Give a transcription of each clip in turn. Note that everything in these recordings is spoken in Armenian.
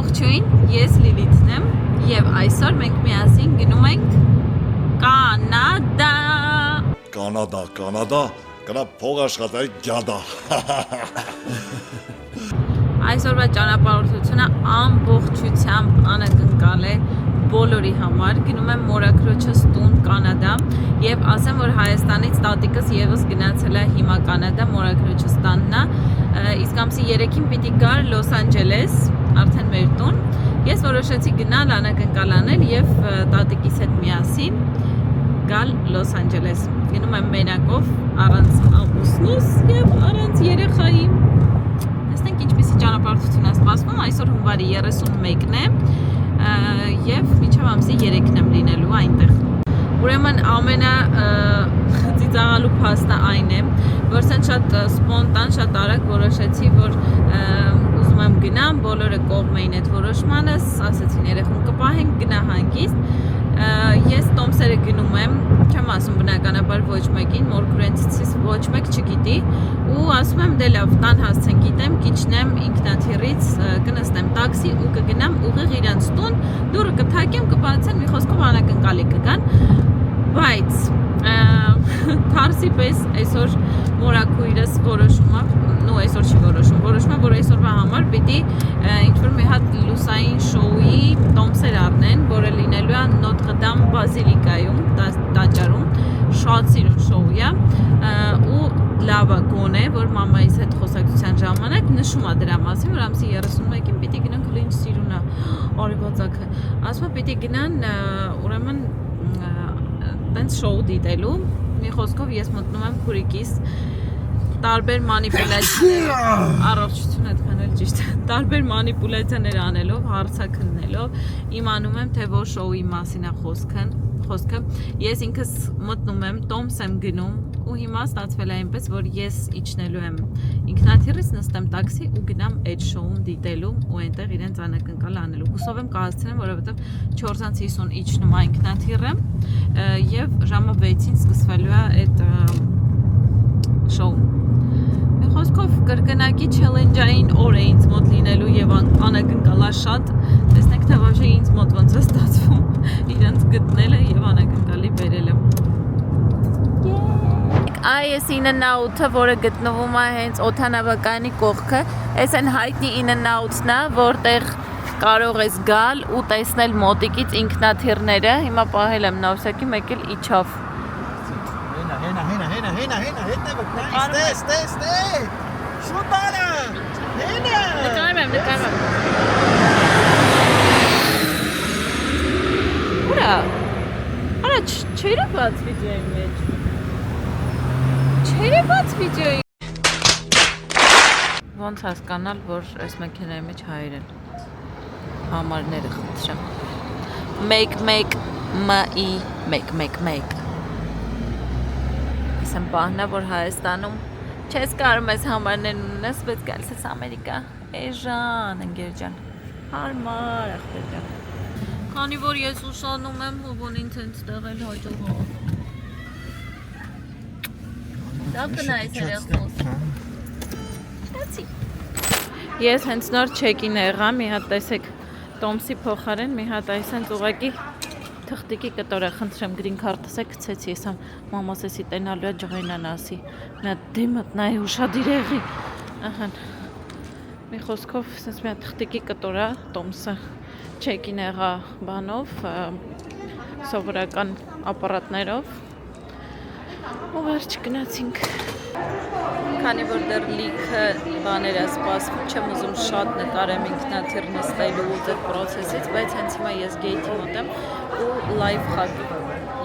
Ողջույն, ես Լիլիթն եմ եւ այսօր մենք միասին գնում ենք Կանադա։ Կանադա, գնա փող աշխատάει գյադա։ Այսօրվա ճանապարհորդությունը ամբողջությամբ անակնկալ է բոլորի համար։ Գնում եմ մորաքրոջս տուն Կանադա եւ ասեմ, որ Հայաստանից տատիկս եւս գնացել է հիմա Կանադա մորաքրոջս տանն է։ Իսկ ամսի 3-ին պիտի գար Լոս Անջելես, արդեն մեր տուն։ Ես որոշեցի գնալ անակնկալ անել եւ տատիկիս հետ միասին գալ Լոս Անջելես։ Գնում եմ մենակով, առանց ամուսնուս եւ առանց երեխայի։ Տեսնենք ինչպիսի ճանապարհորդություն է սպասվում։ Այսօր հունվարի 31-ն է եւ մինչեւ ամսի 3-ն եմ լինելու այնտեղ։ Ուրեմն ամենա ծիծաղալու փաստը այն է, որ սենց շատ սպոնտան, շատ արագ որոշեցի, որ ուզում եմ գնամ, բոլորը կողմ էին այդ որոշմանս, ասեցին երեխուն կպահենք, գնա հանգիստ։ Ես տոմսերը գնում եմ, չեմ ասում բնականաբար ոչ մեկին, մորքուրենցից ոչ մեկ չգիտի ու ասում եմ դե լավ, տան հասցեն գիտեմ, կիջնեմ ինքնաթիռից, կնստեմ տաքսի ու կգնամ ուղիղ իրենց տուն, դուռը կթակեմ, կբացեն, մի խոսքով անակնկալի կգան, բայց թարսի պես այսօր մորաքույրս որոշում է, նո այսօր չի որոշում է, որ այսօրվա համար պիտի ինչ-որ մի հատ լուսային շոուի տոմսեր առնեն, որը լինելու է Նոթր Դամ բազիլիկայում, տաճարում, շատ սիրուն շոու է ու լավա գոնե, որ մամայիս հետ խոսակցության ժամանակ նշում է դրա մասին, որ ամսի 31-ին պիտի գնանք լինչ սիրուն է, արևածագը, ասում է պիտի գնան, ուրեմն տենց շոու դիտելու, մի խոսքով ես մտնում եմ քուրիկիս տարբեր մանիպուլյացիաներ, առողջություն այդքան էլ ճիշտ, տարբեր մանիպուլյացիաներ անելով, հարցաքննելով, իմանում եմ, թե որ շոուի մասին է խոսքը, ես ինքս մտնում եմ, տոմս եմ գնում ու հիմա ստացվել է այնպես, որ ես իջնելու եմ ինքնաթիռից նստեմ տաքսի ու գնամ այդ շոուն դիտելու ու այնտեղ իրենց անակնկալ անելու։ Հուսով եմ կհասցնեմ, որովհետև 4:50 իջնում է ինքնաթիռը եւ ժամը 6-ին սկսվելու է այդ շոուն։ Մի խոսքով կրկնակի չելենջային օր է ինձ մոտ լինելու եւ անակնկալա շատ։ Տեսնենք թե вообще ինձ մոտ ոնց է ստացվում իրենց գտնելը եւ անակնկալի բերելը։ Այս In-N-Out-ը, որը գտնվում է հենց օդանավակայանի կողքը, այս են հայտնի In-N-Out-ն է, որտեղ կարող ես գալ ու տեսնել մոտիկից ինքնաթիռները։ Հիմա պահել եմ նավսակի, մեկ էլ իջավ։ Հենա, ստես, շուտ արա, հենա։ Նկարում եմ։ Ուրա, արա չերևաց վիդեոյի մեջ։ Չերևաց վիդեոյի։ Ոնց հասկանալ, որ այս մեքենայի մեջ հայեր են։ Համարները խնդրեմ։ Մեկ։ Ես եմ պահնա, որ Հայաստանում չես կարում ես համարներն ունես, բայց գալիս ես Ամերիկա, էժան, ընկեր ջան, հարմար ախպեր ջան։ Քանի որ ես ուսանում եմ, ով ինձ հենց տեղել հաջողող։ Լավ կնայես երեխոս։ Շացի։ Ես հենց նոր չեկին եղա, մի հատ տեսեք տոմսի փոխարեն, մի հատ այս հենց ուղակի թղթիկի կտորա, խնդրեմ գրին քարտս է գցեցի, ես մամաս էսի տենալու է ջղայնան ասի, մի հատ դեմըտ նայ ուշադիր եղի, ահան, մի խոսքով սենց մի հատ թղթիկի կտորա, տոմսը չեկին եղա բանով, սովորական ապարատներով, ու վերջ գնացինք, քանի որ դեռ լիքը բաներ է սպասվում, չեմ ուզում շատ նկարեմ ինքնաթիռ նստելու ու այդ պրոցեսից, բայց հենց հիմա ես գեյթի մոտ եմ ու լայվ խաղի,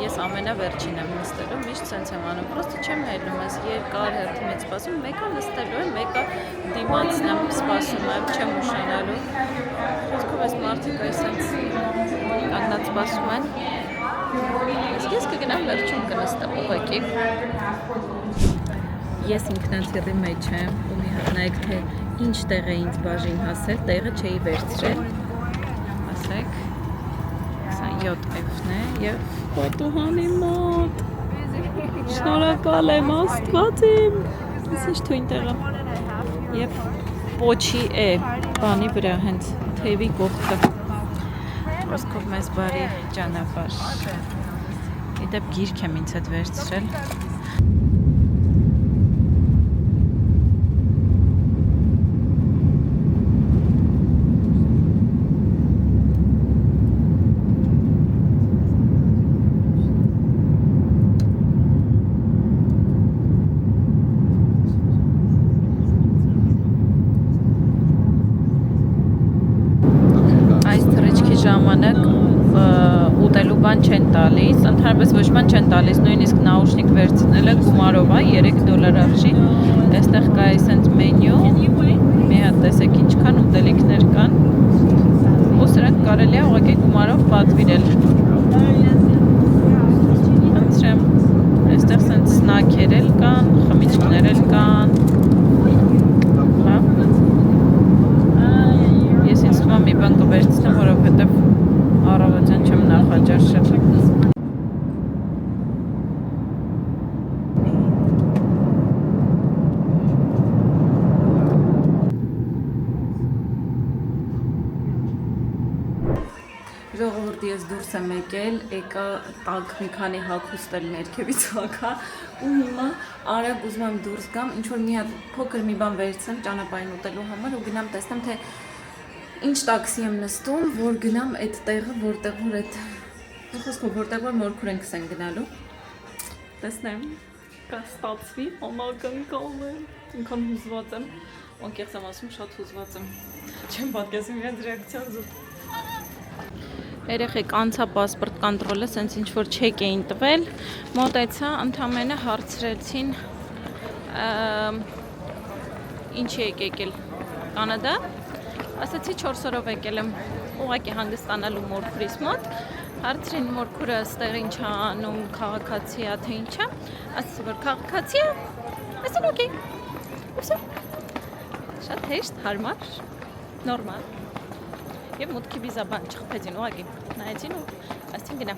ես ամենավերջին եմ նստելու, միշտ սենց եմ անում, պրոստը չեմ հելնում, ես երկար հերթի մեջ սպասում, մեկը նստելու եմ, մեկը դիմացն եմ սպասում եմ, չեմ ուշանալու, խոսքով ես մարդիկ այս սենց կանգնած սպասում են, ես կգնամ վերջում կնստեմ ուղղակի։ Ես ինքնաթիռի մեջ եմ ու մի հատ նայեք, թե ինչ տեղ է ինձ բաժին հասել, տեղը չէի վերցրել, ասեք, 27F-ն է և պատուհանի մոտ, շնորհակալ եմ Աստված իմ, ես ինչ թույն տեղը, և պոչի է, բանի վրա հենց թևի կողքը խոսքով մեզ բարի ճանապարհ իդեպ գիրք եմ ինձ հետ վերցրել ժամանակ ուտելու բան չեն տալիս, ընդհանրապես ոչ բան չեն տալիս, նույնիսկ նաուշնիկ վերցնելը գումարով է, $3 արժի, այստեղ կա այսենց մենյու, մի հատ տեսեք ինչքան ուտելիքներ կան, ու սրանք կարելի է ուղղակի գումարով պատվիրել։ Ընտրեմ, այստեղ սենց սնաքեր էլ կան, խմիչքներ էլ կան, ես ինձ թվում մի բան կվերցնեմ, որովհետև առավոտյան չեմ նախաճաշել։ Ժողովուրդ ես դուրս եմ եկել, եկա տակ մի քանի հագուստ էլ ներքևից հագա ու հիմա արագ ուզում եմ դուրս գամ, ինչ որ մի հատ փոքր մի բան վերցնեմ ճանապարհին ուտելու համար ու գնամ տեսնեմ թե ինչ տաքսի եմ նստում, որ գնամ այդ տեղը, որտեղ որ այդ խոսքով որտեղ որ մորքուր ենք սեն գնալու։ Տեսնեմ, կստացվի, ամակնկալ եմ, ինքան հուզված եմ, անկեղծ եմ ասում, շատ հուզված եմ, չեմ պատկերացնում իրենց ռեակցիան զուտ։ Երեխեք անցա պասպորտ կոնտրոլը, սենց ինչ որ չեք էին տվել, մոտեցա, ընդամենը հարցրեցին ինչի եք եկել, Կանադա, ասացի 4 օրով եկել եմ ուղղակի հանգստանալու մորքուրիս մոտ, հարցրին մորքուրը ստեղ ինչ է անում, քաղաքացի է, թե ինչ է, ասացի որ քաղաքացի է, ասեմ օքեյ, ուսա, շատ հեշտ, հարմար, նորմալ, և մուտքի վիզա բան չխփեցին ուղղակի, նայեցին ու ասեցին գնա։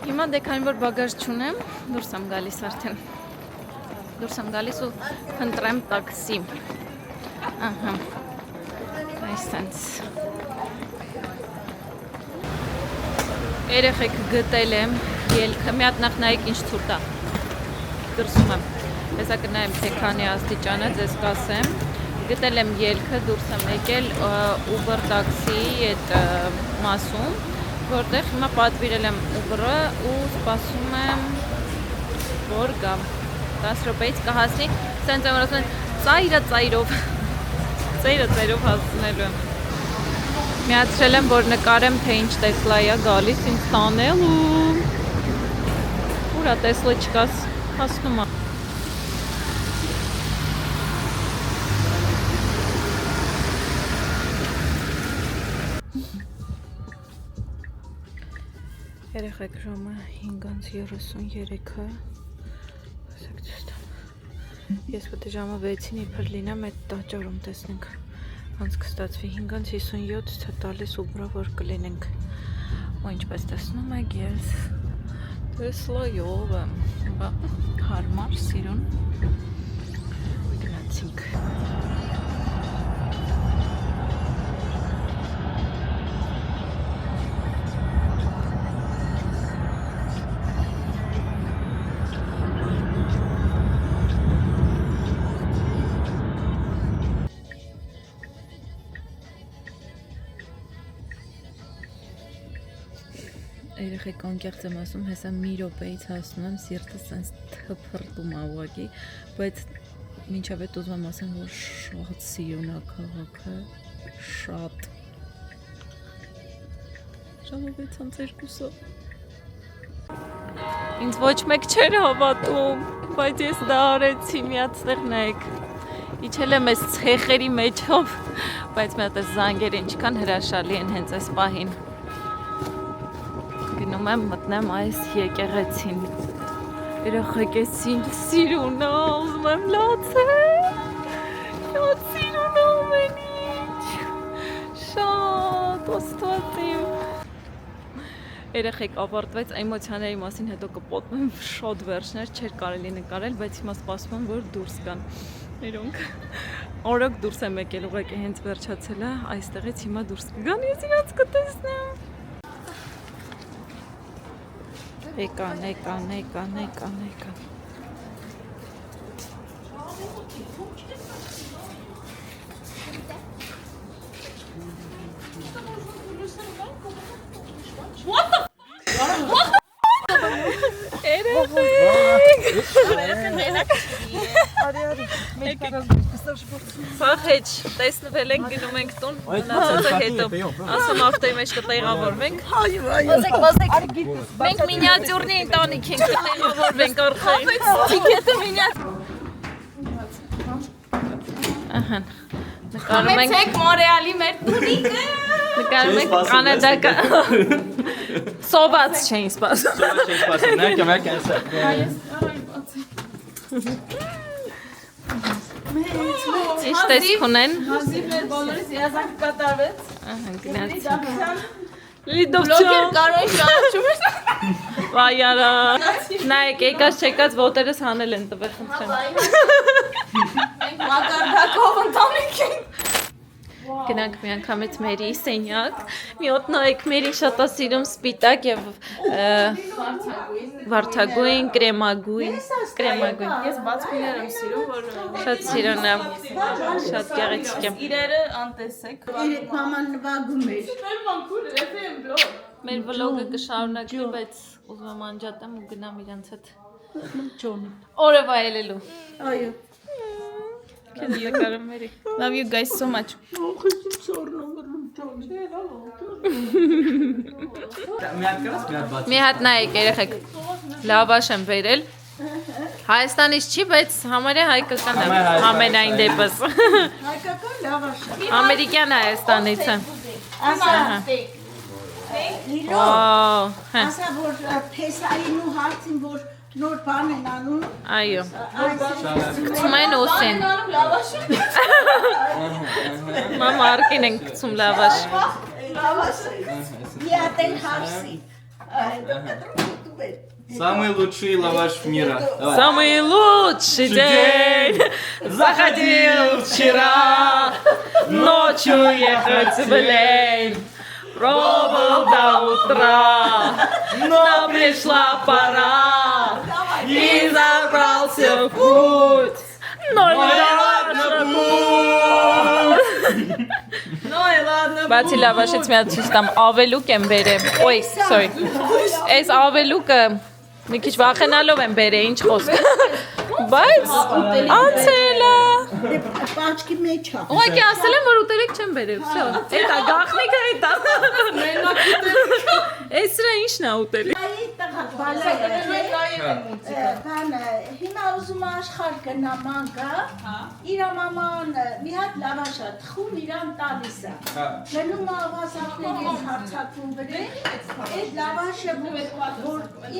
Հիմա դե քանի որ բագաժ չունեմ, դուրս եմ գալիս արդեն, դուրս եմ գալիս ու փնտրեմ տաքսի, ահա, այսենց, երեխեք գտել եմ ելքը, մի հատ նախ նայեք ինչ ցուրտ է, դրսում եմ, հեսա կնայեմ թե քանի աստիճան է, ձեզ կասեմ, գտել եմ ելքը, դուրս եմ եկել Uber տաքսիի այդ մասում, որտեղ հիմա պատվիրել եմ Uber-ը ու սպասում եմ, որ գամ, 10 րոպեից կհասնի, սենց եմ ասում են ծայրով հասնելու եմ, միացրել եմ, որ նկարեմ, թե ինչ Տեսլա է գալիս ինձ տանելու, ուրա Տեսլա չկաս, հասնում է, երեխեք ժամը 5:33-ը, ես պետք է ժամը 6-ին իբր լինեմ այդ տաճարում տեսնենք, ոնց կստացվի 5:57 թե տալիս Uber-ը որ կլինենք, ու ինչպես տեսնում եք ես Տեսլայով եմ, հարմար սիրուն գնացինք։ Երեխեք անկեղծ եմ ասում, հեսա մի րոպեից հասնում եմ, սիրտը սենց թփրտում է ուղղակի, բայց մինչև այդ ուզում եմ ասեմ, որ շատ սիրուն է քաղաքը, շատ։ Ժամը 6:02-ը։ Ինձ ոչ մեկ չէր հավատում, բայց ես դա արեցի, միացնեղ նայեք։ Իջել եմ այս ցեխերի մեջով, բայց մի հատ այս զանգերը ինչքան հրաշալի են հենց այս պահին։ Գնում եմ մտնեմ այս եկեղեցին, երեխեք ես ինձ սիրուն է, ուզում եմ լացել, շատ սիրուն է ամեն ինչ, շատ ոստված իմ, երեխեք ավարտվեց էմոցիաների մասին հետո կպոտմեմ շատ վերջներ, չէր կարելի նկարել, բայց հիմա սպասում եմ, որ դուրս գան, իրոնք օրոք դուրս եմ եկել, ուղղակի հենց վերջացել է, այստեղից հիմա դուրս կգան, ես իրաց կտեսնեմ։ Եկան։ Փախեջ, տեսնվել ենք, գնում ենք տուն, մնացածը հետո։ Ասում ավտոյի մեջ կտեղավորվենք։ Ոզեք, մենք մինիատյուրնի ընտանիք ենք կտեղավորվենք արխային։ Տիկետը Ահան, նկարում ենք Մորեալի մեր տունիկը։ Նկարում ենք կանադակա սոված չէին սպասում։ Ճիշտ տեսք ունեն։ Հազիվ մեր բոլորիս երազանք կատարվեց։ Ահան, գնացինք։ Բլոգեր կարող ճանաչում ես։ Վայ արա։ Նայեք, եկած չեկած ոտերս հանել են տվել, խնդրեմ։ Մենք մակարդակով ընտանիք ենք։ Գնանք մի անգամից մերի սենյակ, մի հոտ նայեք մերին շատ է սիրում սպիտակ եւ վարդագույն, կրեմագույն։ Ես բացքույներ եմ սիրում, որ Շատ սիրուն է, շատ գեղեցիկ է։ իրերը անտեսեք։ Իրեք մաման նվագում էր։ Մեր վլոգը կշարունակվի, բայց ուզում եմ անջատեմ ու գնամ իրանց հետ օրը վայելելու։ Այո։ Քեզ նկարում մերի։ Love you guys so much։ Մի հատ նայեք երեխեք, լավաշ եմ վերել, Հայաստանից չի, բայց համարյա հայկական է, ամենայն դեպս, Հայկական լավաշ է։ ամերիկյան Հայաստանից է, Ասա որ փեսային ու հարցին որ նոր բան են անում։ այո, կցում են ոսեն, մամա արկին են կցում լավաշ, Լավաշ է։ Միատեն հարսի։ Самый лучший лаваш мира. Давай. Самый лучший день заходил вчера, ночью ехать в Лень, пробыл до утра, но пришла пора, и забрался в путь, но и ладно. Բացի լավաշից մի հատ ցույց տամ, ավելուկ եմ բերել, ոյ, sorry, այս ավելուկը մի քիչ վախենալով եմ բերել, ինչ խոսք, բայց անցել է, Պաչկի մեջ է։ ուղղակի ասել եմ, որ ուտելիք չեմ բերել, վсё, էտա, գախնիկը էտա, այս սրա ինչն է ուտելիք, Հիմա ուզում աշխարհ գնա մանկա, իր մաման մի հատ լավաշ է, թխում իրան տալիս է։ Մնում ավազակների հարցակում վրեն, այդ լավաշը որ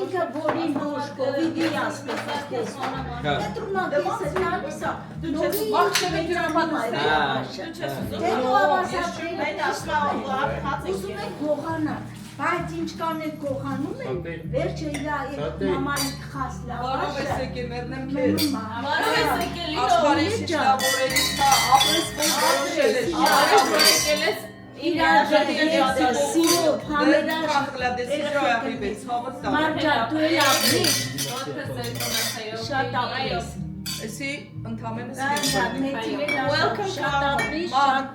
ինքը որին որ կովիդի ասպես Պետրումա կեսը տալիս է, նորի ինքը վետրամանում է լավաշը։ Դենու ավազակների ուզում եք գողանան, բայց ինչ կան եք գողանում են, վերջը իրա մամայի թխած լավաշը, մնում Աշխարհից շնորհելիս կա, ապրես որոշել ես։ իրար սիրով, համերաշ, մարջա, դու էլ ապրիս, շատ ապրիս, Էսի ընդհանրապես Welcome շատ ապրիս, շատ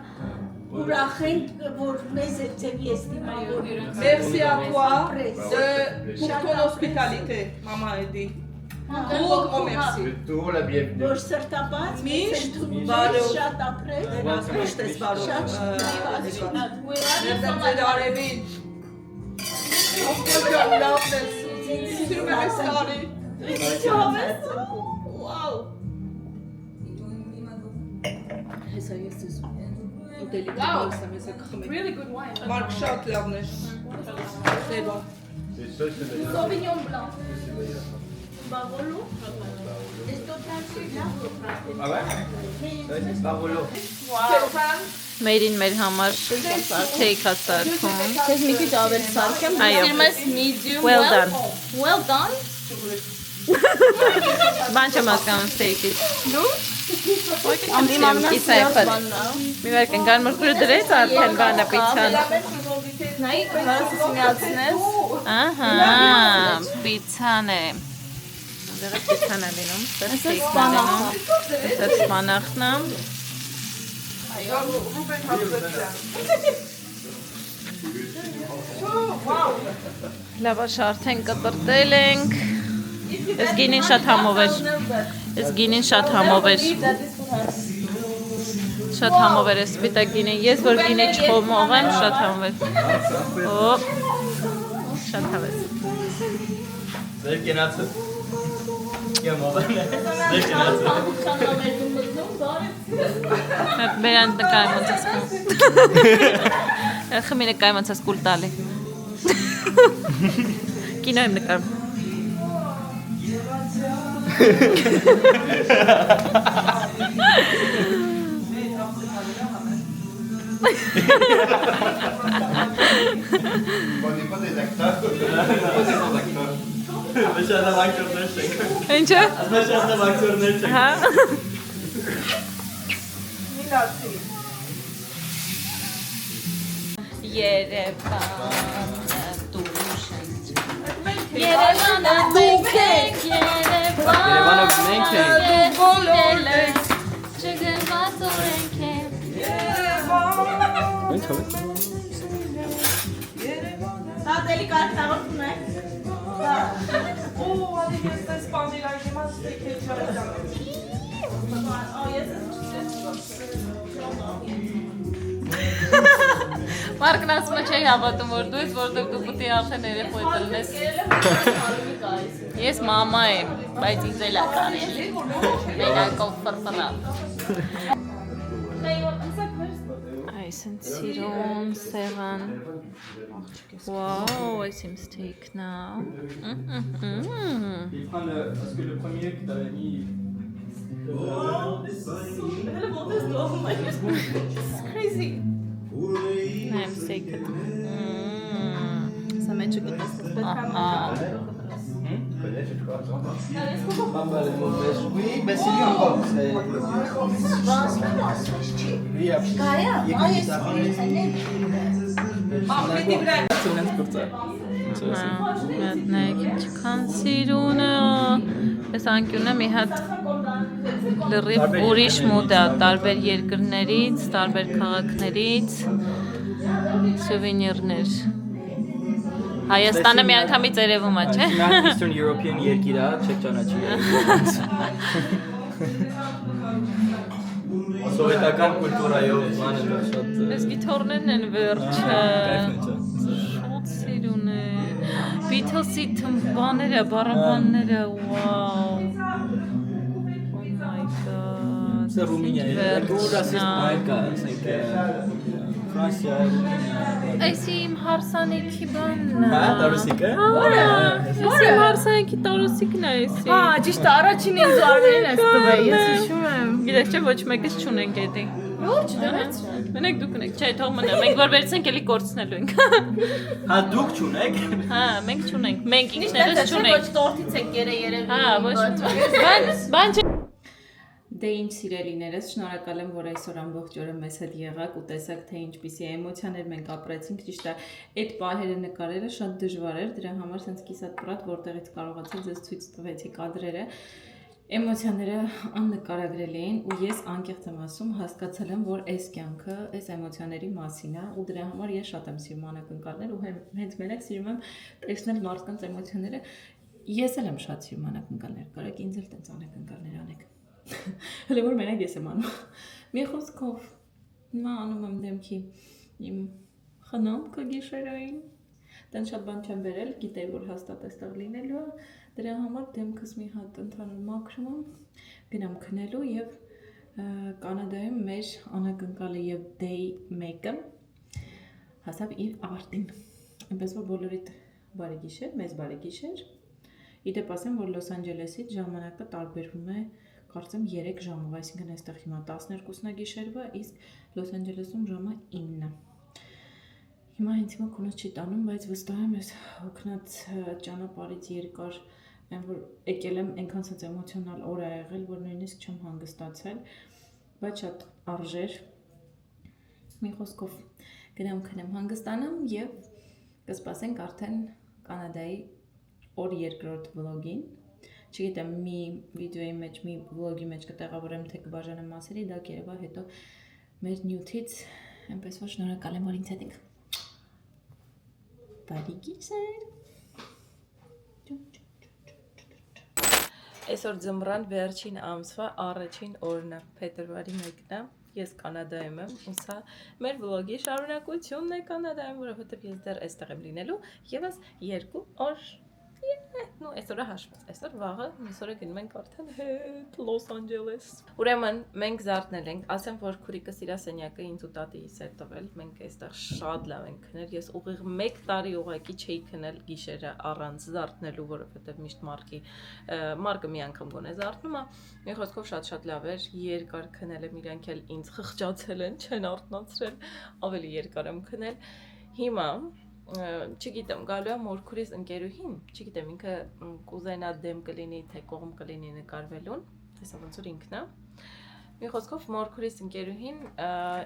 ուրախ ենք, որ մեզ է ձև ես դիմավոր Merci à toi pour ton hospitalité, maman Edi. Tout grand merci. Toujours la bienvenue. որ սրտապած Միշտ մեզ բարով։ շատ ապրես, Միշտ ես բարով։ շատ Ներդեմ ձեր արևին։ Ովքեր լավն ես։ Սիրում եմ այս տարի։ Վաու։ Really good wine. Mark շատ լավն է։ C'est bon. C'est ça, c'est le Sauvignon blanc. բաղոլու, Ah ouais? Ouais, c'est Barolo. մերին մեր համար թեյք է սարքում, Քեզ մի քիչ ավել սարքեմ։ Այո. Սիրում ես medium well done, Well done. բան չեմ հասկանում թեյքից, Դու Is einfach. Wir werden gar nicht mehr drehen, aber wir Pizza. Նայի, կարաս սինացնես։ Ահա, պիցան է։ Դեռ պիցան է լինում, դա ստեյքն է լինում։ Դա սպանախն է։ Լավաշ արդեն կտրտել ենք։ Ես գինին շատ համով էր։ Ես գինին շատ համով էր։ Շատ համով էր սպիտակ գինին։ Ես որ գինի չխոմող եմ, շատ համով էր։ Օ, շատ հավես։ Ձեր կենացը։ Եմ ովն է։ Ձեր կենացը։ Բերան նկայ ոնց ես կում։ Խմի նկայ ոնց ես կուլ տալի։ Կինո եմ նկարում։ Մեջանավ ակտորներ չենք։ Ինչը։ Մեջանավ ակտորներ չենք։ Հա։ Միլացի։ Երևանը դուշ ենք։ Երևանը դուք եք, Երևանը մենք ենք։ Դու բոլոր եք, չգրված օրենք եք։ Ինչ հո՞վ։ Հատելի կարթաղոտ ունեք։ Օ, ալի ես դες սպանել այն հիմա ստեյք է չարել։ Մարկն ասում է չի հավատում, որ դու ես, որտեղ դու պետք է արդեն երեխոյ տնես։ Ես մամա եմ, բայց ինձ էլ է կարելի։ Մենակով ֆրֆռալ։ Այս են սիրուն, սեղան։ Wow, այս իմ ստեյքն է։ Est-ce que le premier que t'avais mis. Crazy։ Նայեմ ստեյքը։ Սա մեջը գտես։ Connais, je crois. Pas mal de mauvaises. Oui, ben c'est lui encore. Lui a pris. Աղմետի վրա։ Ունենք գործը։ Մատնեք, ինչքան սիրուն է։ Այս անկյունը մի հատ լրիվ ուրիշ մոդ է, տարբեր երկրներից, տարբեր քաղաքներից, սուվենիրներ։ Հայաստանը միանգամից երևում է, չէ՞։ Նա Eastern European երկիր է, չեք ճանաչի։ Սովետական կուլտուրայով բանը շատ Այս գիթառներն են վերջը։ Շատ սիրուն է։ Beatles-ի թմբաները, բարաբանները, wow. Oh my god. Սա Ռումինիա է։ Դու ռասիստ մայր կա, ասենք Ֆրանսիա։ Այս իմ հարսանիքի բանն է։ Հա, տարուսիկը։ Այս իմ հարսանիքի տարուսիկն է էսի։ Հա, ճիշտ է, առաջինը ինձ արվելին ես տվել, ես հիշում եմ։ Գիտես չէ, ոչ մեկս չունենք էդի։ Ոչ, դրեց։ Մենակ դուք ունեք, չէ, թող մնա, մենք որ վերցնենք էլի կորցնելու ենք։ Հա, դուք չունեք։ Հա, մենք չունենք, մենք ինքներս չունենք։ Ոչ տորտից եք երևի։ Հա, ոչ։ Բան չէ։ Դե ինչ սիրելիներս, շնորհակալ եմ, որ այսօր ամբողջ օրը մեզ հետ եղաք ու տեսաք, թե ինչպիսի էմոցիաներ մենք ապրեցինք, ճիշտ է, այդ պահերը նկարելը շատ դժվար էր, դրա համար sense կիսատ-պրատ, որտեղից կարողացա ձեզ ցույց տվեցի կադրերը, էմոցիաները աննկարագրելի են ու ես անկեղծ եմ ասում, հասկացել եմ, որ այս կյանքը այս էմոցիաների մասին է ու դրա համար ես շատ եմ սիրում անակնկալներ ու հենց մենակ սիրում եմ տեսնել մարդկանց էմոցիաները, ես էլ եմ շատ սիրում անակնկալներ, կարեք ինձ էլ տենց անակնկալներ անեք։ Հələ որ մենակ ես եմ անում։ Մի խոսքով հիմա անում եմ դեմքի իմ խնամքը գիշերային։ Տենց շատ բան չեմ վերել, գիտեի, որ հաստատ էստեղ լինելու է, դրա համար դեմքս մի հատ ընդհանուր մաքրում եմ, գնամ քնելու եւ Կանադայում մեր անակնկալը եւ day 1-ը հասավ իր ավարտին։ Այնպես որ բոլորիդ բարի գիշեր, մեզ բարի գիշեր։ Իդեպ ասեմ, որ Լոս Անջելեսից ժամանակը տարբերվում է կարծեմ 3 ժամով, այսինքն այստեղ հիմա 12-ն է գիշերվա, իսկ Լոս Անջելեսում ժամը 9-ը։ Հիմա ինձ հիմա քունս չի տանում, բայց վստահ եմ ես հոգնած ճանապարհից երկար այն որ եկել եմ այնքան ցած էմոցիոնալ օր ա եղել, որ նույնիսկ չեմ հանգստացել, բայց շատ արժեր։ Մի խոսքով գնամ քնեմ հանգստանամ եւ կսպասենք արդեն Կանադայի օր երկրորդ վլոգին։ Չգիտեմ, մի վիդեոյի մեջ, մի վլոգի մեջ կտեղավորեմ, թե կբաժանեմ մասերի, դա կերևա հետո մեր նյութից, այնպես որ շնորհակալ եմ, որ ինձ հետ եք։ Բարի գիշեր։ Այսօր ձմռան վերջին ամսվա առաջին օրն է, փետրվարի 1-ն է, ես Կանադայում եմ, ու սա մեր վլոգի շարունակությունն է Կանադայում, որովհետև ես դեռ այստեղ եմ լինելու եւս 2 օր։ Ну, այսօրը հաշված, այսօր վաղը, մյուսօրը գնում ենք արդեն հետ Լոս Անջելես։ Ուրեմն մենք զարթնել ենք, ասեմ որ քուրիկս իր սենյակը ինձ ու տատիս էր տվել, մենք այստեղ շատ լավ ենք քնել, ես ուղիղ 1 տարի ուղակի չէի քնել գիշերը առանց զարթնելու, որովհետև միշտ մարկը մի անգամ գոնե զարթնում է, մի խոսքով շատ լավ էր, երկար քնել եմ, իրանք էլ ինձ խղճացել են, չեն արթնացրել, ավելի երկար եմ քնել։ Հիմա չգիտեմ, գալու է մորքուրիս ընկերուհին, չգիտեմ, ինքը կուզենա դեմ կլինի, թե կողմ կլինի նկարվելուն, հեսա ոնց որ ինքն է։ Մի խոսքով մորքուրիս ընկերուհին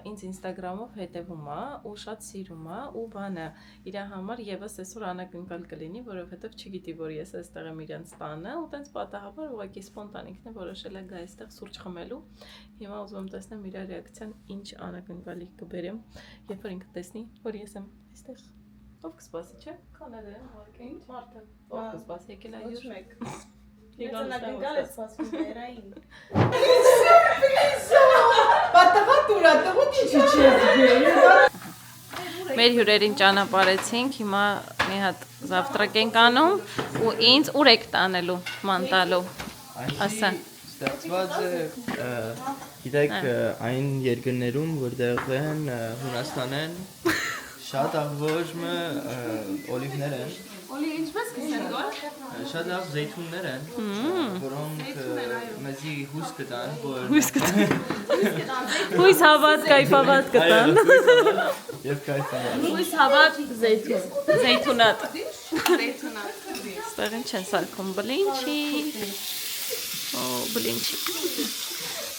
ինձ ինստագրամով հետևում է ու շատ սիրում է ու բանը իր համար եւս այսօր անակնկալ կլինի, որովհետեւ չգիտի, որ ես այստեղ եմ իրանց տանը ու տենց պատահաբար ուղղակի սպոնտանիկն է որոշել է գա այստեղ սուրճ խմելու։ Հիմա ուզում եմ տեսնեմ իր ռեակցիան ինչ անակնկալի կբերեմ, երբ որ ինքը տեսնի, որ ես եմ այստեղ։ Ով կսպասի, չէ՞, Կանադայում ուղղակի մարդը, ով կսպասի, եկել է յուր։ Մեծ անակնկալ է սպասում վերային։ Մեր հյուրերին ճանապարհեցինք, հիմա մի հատ զավտրակ ենք անում ու ինձ ուր եք տանելու, ման տալու։ Ասա։ Ստեղծված է գիտեք այն երկրներում, որտեղ են Հունաստանեն շատ աղբոժմը օլիվներ են։ Օլի ինչպես կսեն գոր։ Շատ լավ զեյթուններ են, որոնք մեզի հույս կտան, որ Հույս հավատ, կայֆավատ կտան։ Եվ կայֆանալ։ Հույս հավատ, զեյթունատ։ Զեյթունատ։ Ստեղ ինչ են սարքում,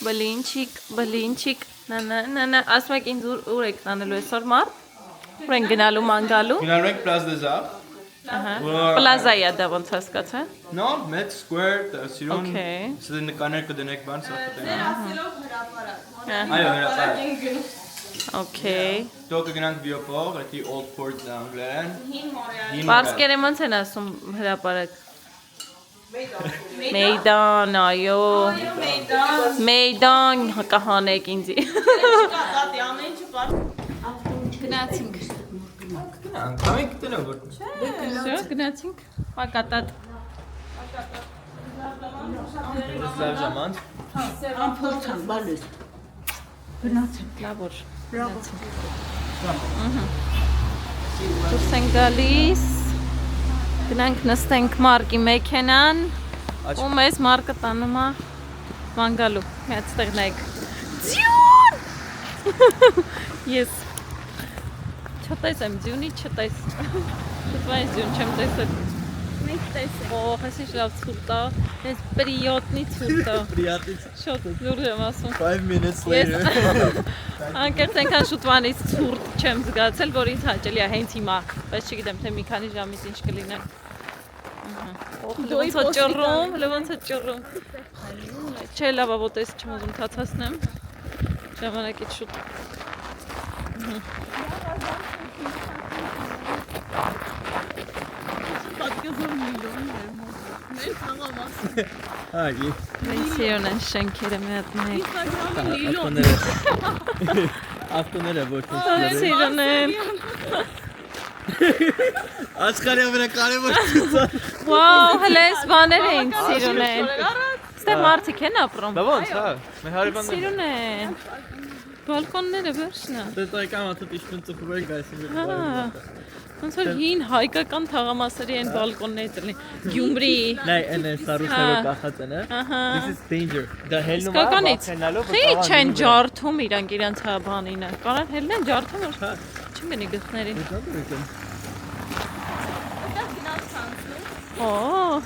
բլինչիկ, նանա, ասում եք ինձ ուր եք տանելու այսօր մարդ, ուր են գնալու ման գալու։ Գնալու ենք Place des Arts։ Պլազայի է դա ոնց հասկացա։ No, Met Square, սիրուն, Okay. սա նկաներ կդնեք բան, սա կտենան։ Ասելով հրապարակ։ Այո, հրապարակ։ Okay։ Դուք կգնանք Bioport, այդի Old Port անգլերեն։ Հին Մորեալ։ Պարսկերը ոնց են ասում հրապարակ։ Մեյդան, այո։ Մեյդան կհանեք ինձի։ Կատատի ամեն ինչը պար։ Գնացինք։ Անգամենք տնով որ։ Всё, գնացինք։ Պակատատ։ Լավ ժամանց։ Ամփոփան բալես։ Լավ որ։ Դուրս ենք գալիս։ Գնանք նստենք Մարկի մեքենան։ Ու մեզ Մարկը տանում է ման գալու։ Մի հատ ստեղ նայեք։ Ձյուն։ Ես չտեսեմ ձյունի, չտես։ Դուք ձյուն չեմ տեսել։ Մենք տեսեք։ Օ, հեսի լավ ցուրտ է։ Ես պրիոտնի ցուրտ է։ Приятно. Շատ լուրջ եմ ասում։ 5 minutes later. Անկեղծ այնքան շուտվանից ցուրտ չեմ զգացել, որ ինձ հաճելի է հենց հիմա, բայց չգիտեմ թե մի քանի ժամից ինչ կլինի։ Ոնց է ճռում։ Չէ, լավ է, ոտես չեմ ուզում թացացնեմ։ Ժամանակից շուտ։ Այ։ Սիրուն են շենքերը մի հատ մեկ։ Ավտոները ոչ ոք։ Սիրուն են։ Աշխարհի ամենակարևոր ցուցը։ Վաու, հենց բաներ են սիրուն են։ Ստեղ մարդիկ են ապրում։ Բա ոնց, հա։ Մեր հարևանները։ Սիրուն են։ Բալկոնները վերջնա։ Դե տայկան աթ իշտուն ծուխուր գայսի։ Հա։ Ոնց որ հին հայկական թաղամասերի են բալկոնները դրնի։ Գյումրի։ Նայ, այն սարուսներով կախած են, հա։ Ահա։ This is danger։ Դա հելնում է, Սկականից։ վախենալով։ Խի չեն ջարդում իրանց հա բանինը։ Կարան հելնեն ջարդում որ չգնի գլխներին։ Օ,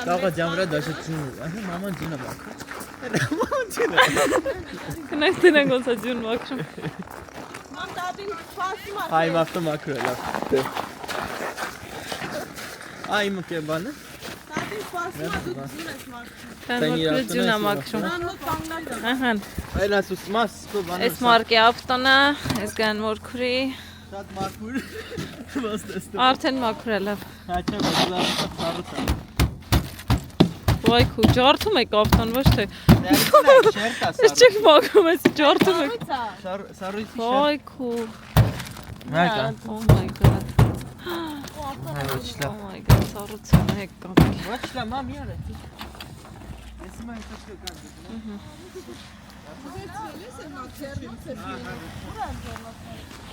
Տաղա ջամրա դաշը ջուն։ Ահա մաման ջունը մաքրում։ կնայք դրան ոնց է ջուն մաքրում։ Այ մավտը մաքրել լավ։ Այ մկե բանը։ Կան որ ջունը մաքրում։ Ահա։ Այլ ասուս մաս բանը։ Այս մարկի ավտոնը, այս կան որ քուրի, Շատ մաքուր։ Ոնց տեսնում։ արդեն մաքրել է։ Հաճա բազլա ծառուց։ Վայ քու, ջարդում եք ավտոն, ոչ թե։ Շերտա Ես չեք մաքրում, ես ջարդում եք։ Սառույցի Վայ քու։ Մեկա։ Oh my god. Ոչ Oh my god, սառուցանը եք կապել։ Ոչ լա մամ յարը։ Ես մա հետո կան։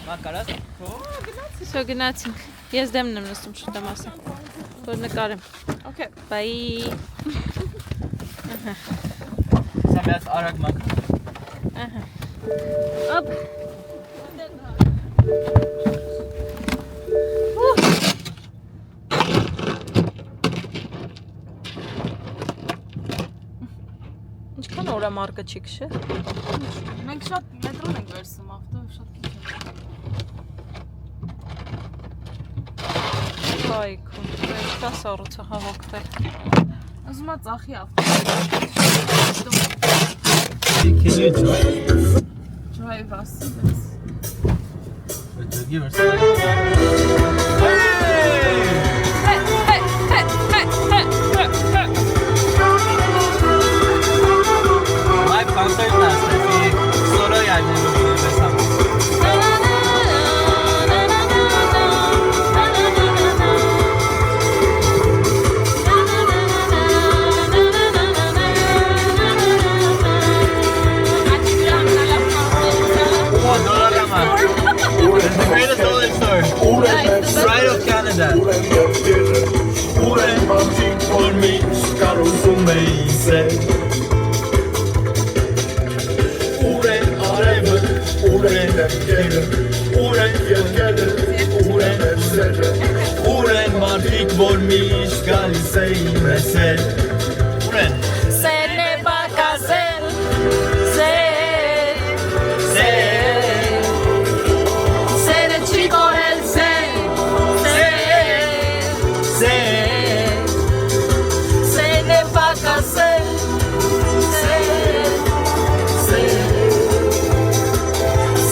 Մակարած։ Всё, գնացինք։ Ես դեմն եմ նստում շուտ եմ ասեմ։ Որ նկարեմ։ Okay, bye։ Սա մեծ արագ մակրում։ Ահա։ Օպ։ Ինչքան օրա մարկը չի քշե։ Մենք շատ մետրոն ենք վերցնում, ավտո շատ քիչ է։ Վայ քո, դա սառուցը հավաքվել։ Ուզում եմ ծախի ավտո։ Can you Drive us. give us My concert last night. Solo yani mesela. It's the greatest dollar store. Right of Canada. Uren martik vor mișc galisei mese. Uren. Se ne va cazel. Se ne chicorel se. Se ne va cazel.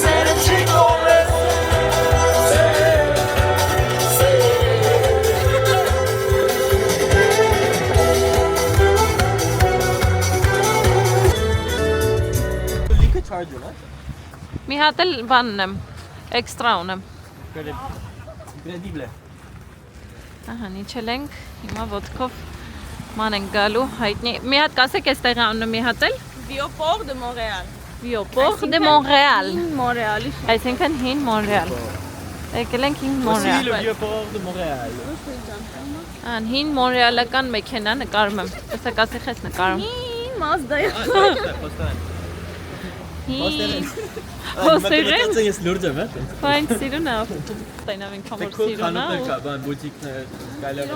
Se ne chicorel. Lika charger, ha? Մի հատ էլ բանն եմ, էքստրա ունեմ։ Incredible. Ահա, իջել ենք, հիմա ոտքով ման ենք գալու, հայտնի։ Մի հատ կասեք այս տեղի անունը մի հատ էլ։ Vioport de Montréal. Vioport de Montréal։ Montréal-ի Այսինքն հին Մոնրեալ։ Եկել ենք հին Aussi le Մոնրեալ։ vieux port de Montréal. Ան հին մոնրեալական մեքենա նկարում եմ։ Եսա կասեք ես նկարում։ Mazda-ը։ Հին։ Հոստերեն։ Ես լուրջ եմ, հա։ Ֆայն սիրուն է։ Տայնավ ենք համար Քո սիրուն խանութներ է։ կա, բան բուտիկներ, գալեր։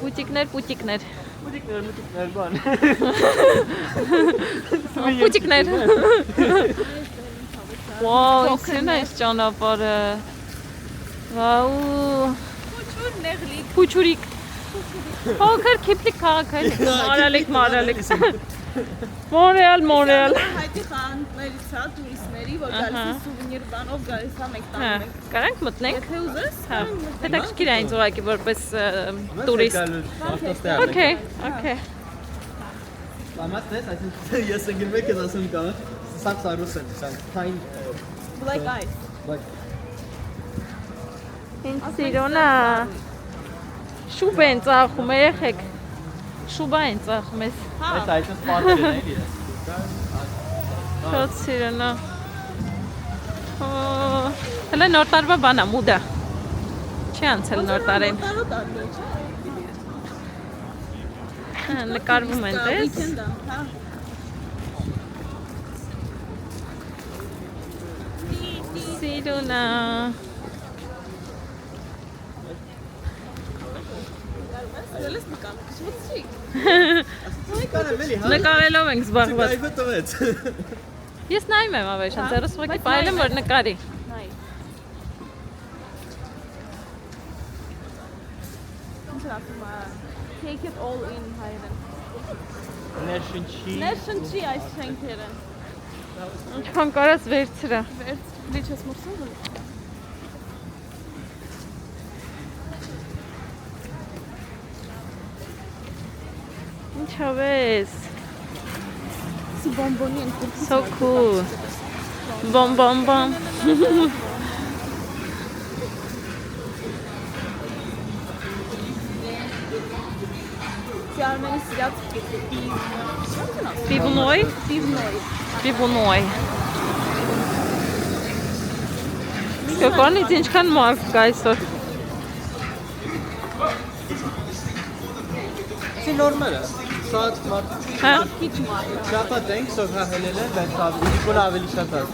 Բուտիկներ։ Բուտիկներ, բան։ Բուտիկներ։ Վաու, ինքն է այս ճանապարհը։ Վաու։ Փուչուրիկ։ Փոքր քիփլիկ քաղաք է։ Մարալիկ։ Մոնրեալ։ Հայտի խանութներից հա տուրիստների, որ գալիս են սուվենիր բանով գալիս հա մենք Հա, տանում ենք։ կարանք մտնենք։ Եթե ուզես, Հա, հետաքրքիր է ինձ ուղղակի որպես տուրիստ։ Okay. Ամասնես, այսինքն ես ընկերում եք ես ասում կա, սա ռուս է, սա kind black ice։ Ինձ սիրոնա։ Շուբ են ծախում երեխեք։ Շուբա են ծախում ես։ Այս այսպես պատկերն է էլի։ Շատ սիրոնա։ Հələ նոր տարվա բանա մուդա։ Չի անցել նոր տարին։ Հա, նկարվում են տես։ Սիրոնա։ Ես նկարում քշեցի։ Կանեմ էլի, հա։ Նկարելով ենք զբաղված։ Լայվը տվեց։ Ես նայում եմ ավեշան, ձեռս ուղղակի պայել եմ, որ նկարի։ Ինչ ասում է։ Take it all in հայերեն։ Ներշնչի։ Ներշնչի այս շենքերը։ Ինչքան կարած վերցրա։ Լիչ ես մրսում։ Ինչով ես։ Բոմբոնի են կուրսի։ So cool. Bom bom bom. Armeni սիրած Պիվնոյ։ Պիվնոյ։ Կոկոնից ինչքան մարդ կա այսօր։ Չի նորմալ է։ Շատ մարդ։ Հա։ Շատ ենք սով հելել են, բայց իգոն ավելի շատ է։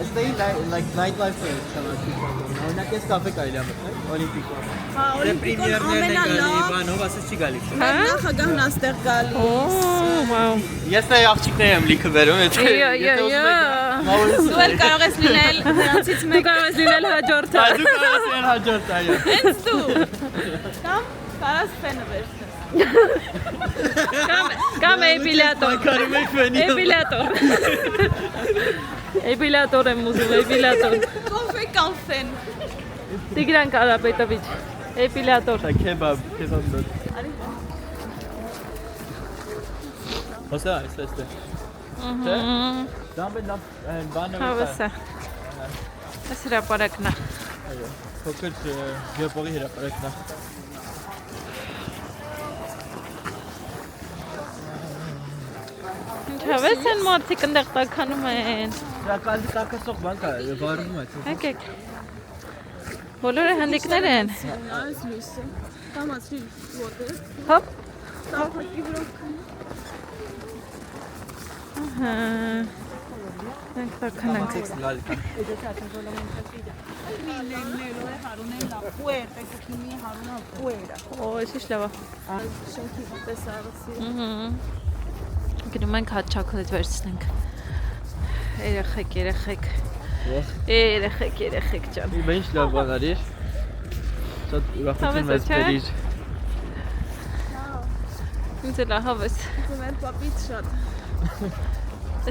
Stay like nightlife is օրինակ ես կաֆե կարելի ամեն, օլիմպիկ։ Հա, օլիմպիկոն ամենալավ։ Բանով ասես չի գալիս։ Նախագահն աստեղ գալիս։ Օ, վաու։ Ես նայ աղջիկներ եմ լիքը վերում, եթե Դու էլ կարող ես լինել նրանցից Դու մեկ։ կարող ես լինել հաջորդը։ դու կարաս են հաջորդ այո։ Հենց դու։ Կամ կարաս ֆենը վերցնես։ Կամ էպիլյատոր։ Կարում եք ֆենի։ Էպիլյատոր։ Էպիլյատոր եմ ուզում, էպիլյատոր։ Կոֆե կամ ֆեն։ Տիգրան Կարապետովիչ, էպիլյատոր։ Քեբաբ։ Արի։ Հոսա, այստեղ։ Չէ։ Դամբել բանը Հավեսա։ Այս հրապարակն է։ այո։ Փոքր գեոպորի հրապարակն է։ Ինչավես են մարդիկ ընդեղ տականում են։ Ռակալի տակասող բան կա, վարվում է։ Եկեք։ Բոլորը հանդիկներ են։ Այս լույսը։ Կամացրի ոտը։ Հոպ։ Տափակի վրա։ Ահա։ Մենք տականանք։ Օ, էսի շլավա։ Շենքի պես արեցի։ Գնում ենք հատ չոկոլադ վերցնենք։ Երեխեք ջան։ Ինչ լավ բան արիր։ Շատ ուրախություն մեզ բերիր։ Ինձ էլ ահավես։ Դու մեր պապից շատ։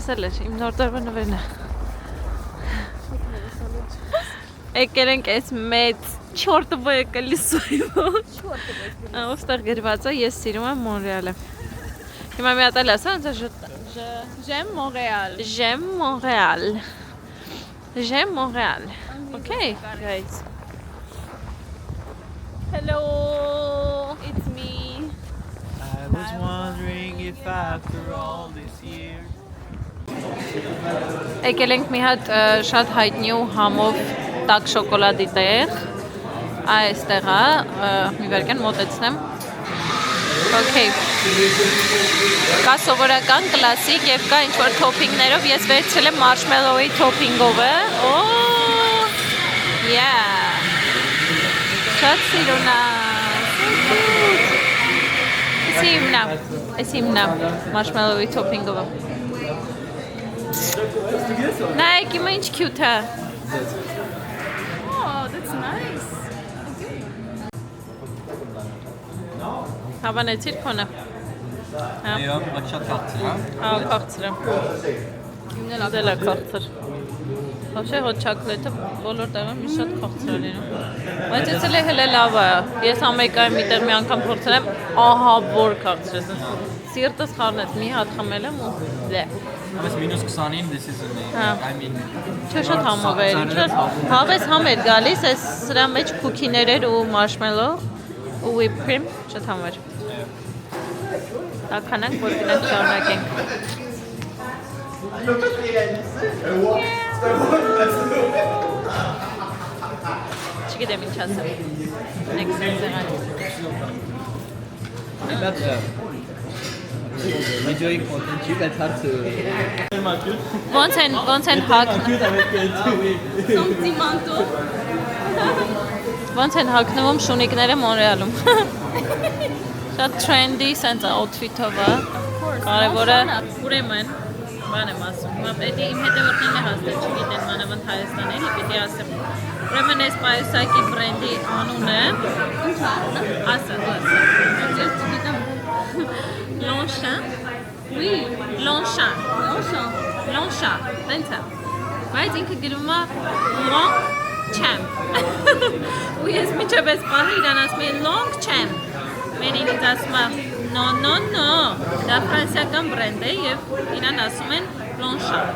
Էս էլ էր, իմ նոր տարվա նվերն է։ Եկել ենք այս մեծ չորտվոյը կլիսոյով։ Ոստեղ գրված է, ես սիրում եմ Մոնրեալը։ Հիմա մի հատ էլ ասա, ոնց է J'aime Montréal. J'aime Montréal. J'aime Montréal. Okay, guys. Hello. It's me. I was wondering if after all this year Եկել ենք մի հատ շատ հայտնի ու համով տաք շոկոլադի տեղ։ Այստեղ է, մի վարկան մոտեցնեմ։ Okay. Կա սովորական, կլասիկ եւ կա ինչ-որ թոփինգներով, ես վերցրել եմ մարշմելլոուի թոփինգովը։ Օ! Yeah. Շատ սիրուն է։ Էս իմնա, մարշմելլոուի թոփինգովը։ Նայեք, իմը ինչ cute է։ Oh, that's nice. Հավանեցիր քոնը։ Այո, բայց շատ քաղցր, հա։ Հա, քաղցր է։ Իմն էլ դելա քաղցր։ Вообще հոտ չոկոլադը բոլոր տեղում շատ քաղցր է լինում։ Բայց ես էլ հələ լավ է։ Ես Ամերիկայում մի տեղ մի անգամ փորձել եմ, ահա որ քաղցր է։ Սիրտս խառնեց, մի հատ խմել եմ ու դե։ Բայց -29 this is amazing. Հա։ I mean, Չէ, շատ համով էր։ Հավես համ էր գալիս, այս սրա մեջ քուքիներ էր ու մարշմելլո ու whipped cream, շատ համով էր։ Տականանք, որ գնանք շարունակենք։ Չգիտեմ ինչ ասեմ։ Մենք սեղան։ Վիդեոյի կոնտենտի բայց հարցը Ոնց են հակ։ Սոնտիմանտո։ Ոնց են հագնվում շունիկները Մոնրեալում։ Շատ trendy sense outfit-ով է։ Կարևորը ուրեմն բան եմ ասում։ Դա իմ հետևորդներն է հաստատ չգիտեն մանավանդ Հայաստանელი, պիտի ասեմ։ Ուրեմն այս պայուսակի բրենդի անունը ասա։ Ես չգիտեմ։ Longchamp։ Oui, Longchamp։ Longchamp, տենց է։ Բայց ինքը գրում է Longchamp։ Ու ես միջև այս պահը իրան ասում եմ Longchamp։ Մերին ինձ ասում է no, դա ֆրանսիական բրենդ է և իրան ասում են Longchamp։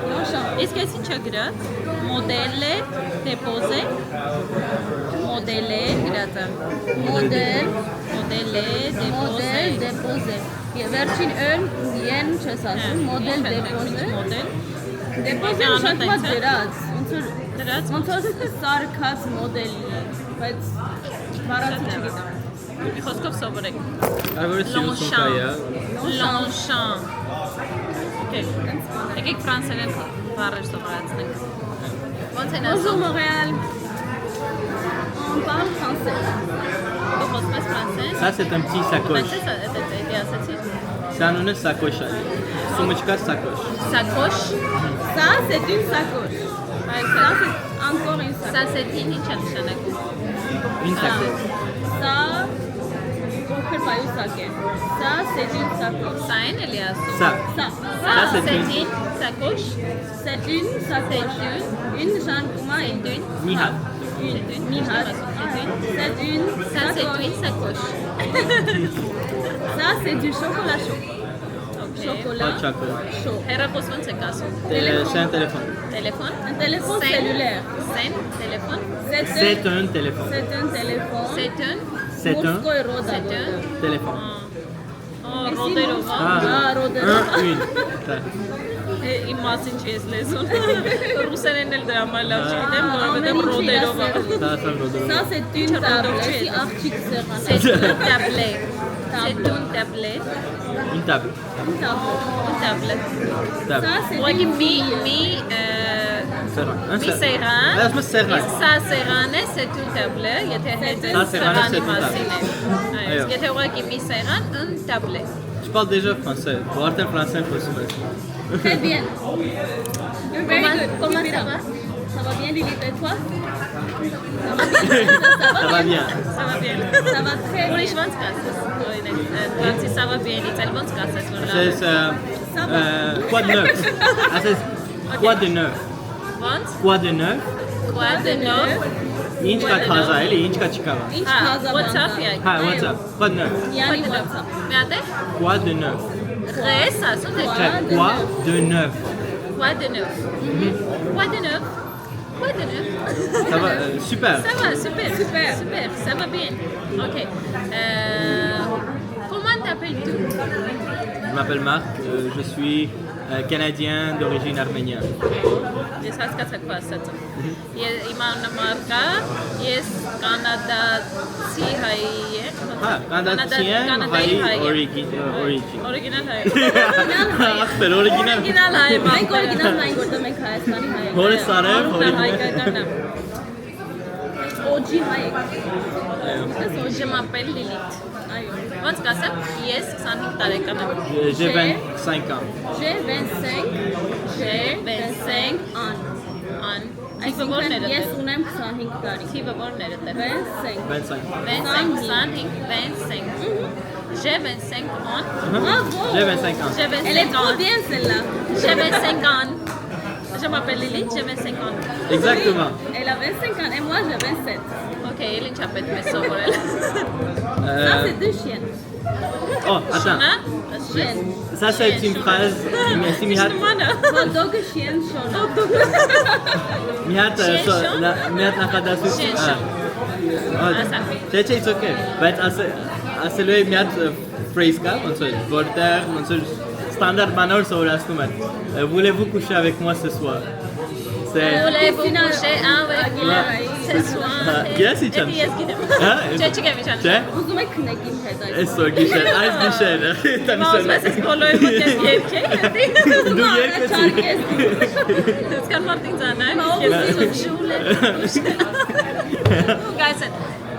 Իսկ ես ինչա գրած, մոդելը դեպոզե, մոդելը գրած է, մոդելը դեպոզե, Վերջին են չես ասում, մոդել դեպոզե, դեպոզեն շատ մատ դրած, ոնց որ սարքած մոդելի է, բայց բառացի չգիտեմ։ Մի խոսքով սովորեք։ Այվորը սիրություն կա է։ Longchamp։ Եկեք ֆրանսերեն բառեր սովորացնենք։ Ոնց են ասում։ Montréal. On parle français. Դու խոսում ես ֆրանսեր։ Ça c'est un petit sacoche. Դա ասացի։ Ça անունը sacoche է։ Սումուչկա sacoche. Sacoche։ Ça, c'est une sacoche. Ça, c'est encore une Ça sacoche. c'est ինչ է նշանակում։ Une sacoche. Ça, փոքր պայուսակ է։ Ça, c'est une sacoche. Սա են էլի ասում։ Ça. Ça, Ça c'est c'est une- une sacoche։ c'est une sacoche. Une genre Une. Mihal. Mihal. C'est une Ça c'est une sacoche. sacoche։ Ça, c'est du chocolat chaud. Chocolat Hot chocolate. chaud. Հեռախոս ոնց է ասում։ C'est un téléphone. Téléphone։ Un téléphone Sen- cellulaire. Sen, téléphone։ C'est un téléphone. C'est un téléphone. C'est un C'est un Moscow téléphone. ռոդերով։ Ah. Rodero. Un, une. Ça. Իմ մասին չի ես լեզուն։ Ռուսերեն էլ դրա համար լավ չգիտեմ, որովհետև ռոդերով է։ Ça, ça me redonne. Ça, c'est une tablette. Si archique serrana. C'est un tablet. C'est un tablet. Une table. Une tablette. Un tablet։ Table. Ça, c'est Ուղղակի une մի bille. Serran. մի սեղան։ Ասում ես սեղան։ Իսկ սա սեղան է, c'est un tablet, եթե հետը Սա սեղանը, սեղանի c'est un մասին է։ Այո, Այո։ եթե ուղղակի մի սեղան, un tablet։ Je parle déjà français. Pour avoir français, il faut se mettre. Très bien. You're very good. Comment Keep it ça up. va? Ça va bien, Lilith, et toi? Ça va bien. Ça va bien։ Ça va très bien. Ուրիշ ոնց կասես։ Բացի ça va bien-ից, այլ ոնց կասես որ լավ։ C'est quoi de neuf? Ah, c'est quoi de neuf? Ոնց։ Quoi de neuf? Quoi de neuf։ Ինչ կա թազա էլի, ինչ կա չկա։ Ինչ Հա, կազա WhatsApp բանտա։ յակ։ Հա, WhatsApp. Quoi de neuf? Յանի WhatsApp։ Մի հատ է։ Quoi de neuf? Ռես ասում թե Quoi de neuf? Quoi de neuf։ Quoi de neuf։ Quoi de neuf։ Ça va, super. Ça va, super, ça va bien. Ok. Comment t'appelles-tu? Je m'appelle Marc, je suis canadien d'origine arménienne. Ես հասկացա քո ասածը։ Իմ անունը Մարկա, ես կանադացի հայ եմ։ Ah, canadien, origine. Օրիգինալ հայ։ Ախպեր, օրիգինալ։ Օրիգինալ հայ եմ։ Մենք օրիգինալ նայենք, որտեղ մենք Հայաստանի հայ ենք։ Հորը սարև, օրիգինալ։ հայկական եմ։ OG հայ ենք։ Je m'appelle Lilith։ Այո։ Ոնց կասեմ, ես 25 տարեկան եմ։ J'ai 25 ans. J'ai 25 25 ans։ Ան։ Թիվը Այսինքն որներ է։ ես ունեմ 25 տարի։ Թիվը որներ է։ 25։ 25. 25. J'ai 25 ans. Bravo! J'ai 25 ans. J'ai Elle est 25 trop ans. bien celle-là. J'ai 25 ans. Je m'appelle Lilith, j'ai 25 ans. Exactement. Elle a 25 ans et moi j'ai 27. Ok, il est chapet, mais ça, voilà. Ça c'est deux chiennes. Oh, attends. Hein? Chiennes. Ça, c'est une phrase. Merci, Mihat. Hot dog chienne shona. Mihat, Mihat Nakadasu. Chien C'est it's okay. But ասելու է մի հատ phrase կա, ոնց որ որտեղ ոնց որ ստանդարտ բանոր սովորացնում են։ Voulez-vous coucher avec moi ce soir? C'est Voulez-vous coucher avec moi ce soir? Yes, իջան։ Ես գիտեմ։ Հա? Չէ, չգիտեմ իջան։ Չէ։ Ուզում եք քնեք իմ հետ այդ։ Այսօր գիշեր, այս գիշեր։ Մասպես ես բոլորի մոտ ես երկե։ Դու երկեցի։ Ես կան մարդին ձանա։ Ես ուշուլ եմ։ Guys,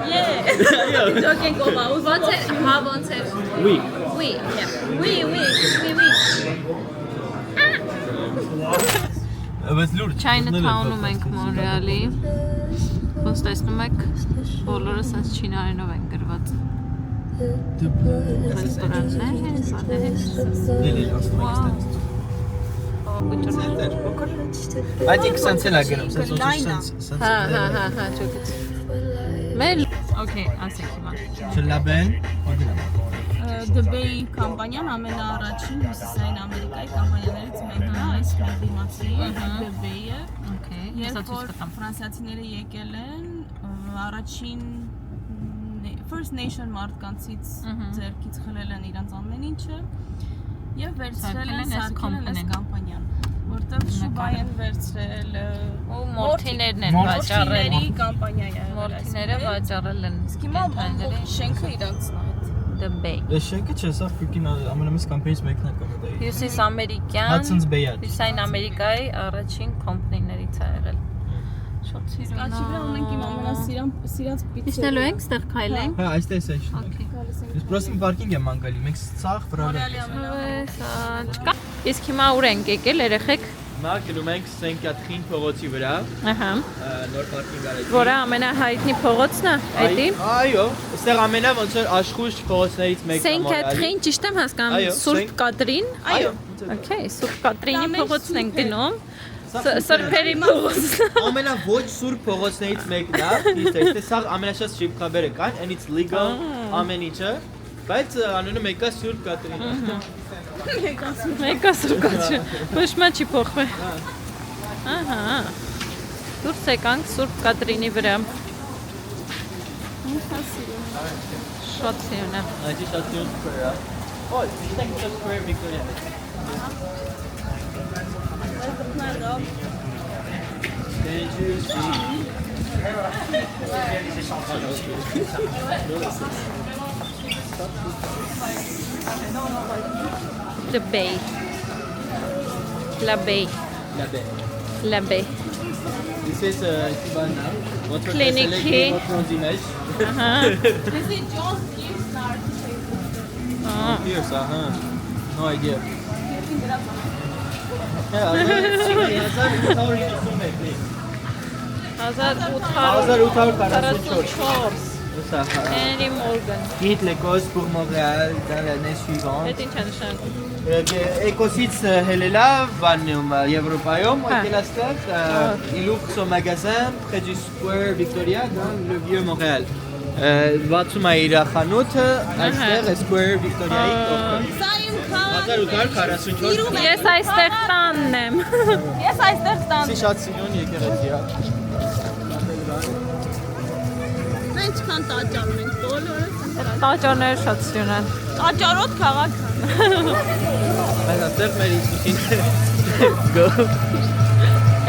Yeah. Joking about. Ոնց է, հա ոնց է։ Oui. Oui, yeah. Oui. Բայց լուրջ։ Chinatown-ում ենք Մոնրեալի։ Ոնց տեսնում եք, բոլորը sense չինարենով են գրված։ Ռեստորաններ են, սաներ են։ Այդ ինքը sense էլ է գնում, sense Հա, ճոգից։ Մեր Okay, ասեք հիմա։ Չլաբեն։ The Bay կամպանիան ամենաառաջին հյուսիսային Ամերիկայի կամպանիաներից մեկն է, այս դիմացի The Bay-ը։ Okay, Երբ որ ֆրանսիացիները եկել են, առաջին First Nation մարդկանցից ձեռքից խլել են իրանց ամեն ինչը եւ վերցրել են սարքել այս կամպանիան, որտեղ շուբայ են վերցրել ու մորթիներն են վաճառել։ մորթիների կամպանիա է։ Մորթիները վաճառել են։ Իսկ հիմա ամբողջ շենքը իրանցն է։ The Bay։ Այս շենքը չէ, սա ֆրիկին ամենամեծ կամպանիից մեկն է կոմեդայի։ Հյուսիս ամերիկյան Hudson's Bay-ը։ Հյուսիսային Ամերիկայի առաջին կոմպանիներից է եղել։ Շատ սիրուն։ Կաչի վրա ունենք իմ ամենասիրած պիցցը։ Իջնելու ենք, ստեղ քայլենք։ Հա, այստեղ է։ Okay։ Ես պրոստին պարկինգ եմ անկալի, մենք ցախ վրալը։ Չկա։ Իսկ հիմա ուր ենք եկել երեխեք։ Հիմա գնում ենք Սեն Կաթրին փողոցի վրա։ Ահա։ Նոր պարկինգ արեցի։ Որը ամենահայտնի փողոցն է, էդի։ Այո, այստեղ ամենա ոնց որ աշխույժ փողոցներից մեկն է։ Սեն Կաթրին, ճիշտ եմ հասկանում, Սուրբ Կատրին։ Այո։ Okay, Սուրբ Կատրինի փողոցն ենք գնում։ Սրբերի փողոցն։ Ամենա ոչ սուրբ փողոցներից մեկն է։ Իսկ սա ամենաշատ շիփքաբերը կան, and it's legal ամեն ինչը, բայց անունը մեկը Սուրբ Կատրին։ Մեկը Սուրբ Կատրին։ Ոչ մի չի փոխվել։ Ահա։ Դուրս եկանք Սուրբ Կատրինի վրա։ Շատ սիրուն է։ Այդ շատ սիրուն սքվեր։ Օ, դիտենք սքվեր Վիկտորիա։ The Bay. La Bay. La Bay. This is Tibana. Clinic here. Uh-huh. This is John Pierce architect. Pierce, no idea. Henry Morgan. Quitte l'Écosse pour Montréal dans l'année suivante. Այդ ինչ է նշանակում։ Écossից հելելա վանում Եվրոպայում, եկել այստեղ, il ouvre son magasin près du Square Victoria dans le vieux Montréal. Բացում է իր խանութը այստեղ Square Victoria-ի կողքով։ Սա իմ քաղաքը։ 1844 Ես այստեղ տանն եմ։ Ես այստեղ տան։ Սի շատ սիրուն եկեղեցի է։ Մենք քան տաճար ունենք բոլորը։ Տաճարները շատ սիրուն են։ Տաճարոտ քաղաք։ Այս այստեղ մեր իսկին գո։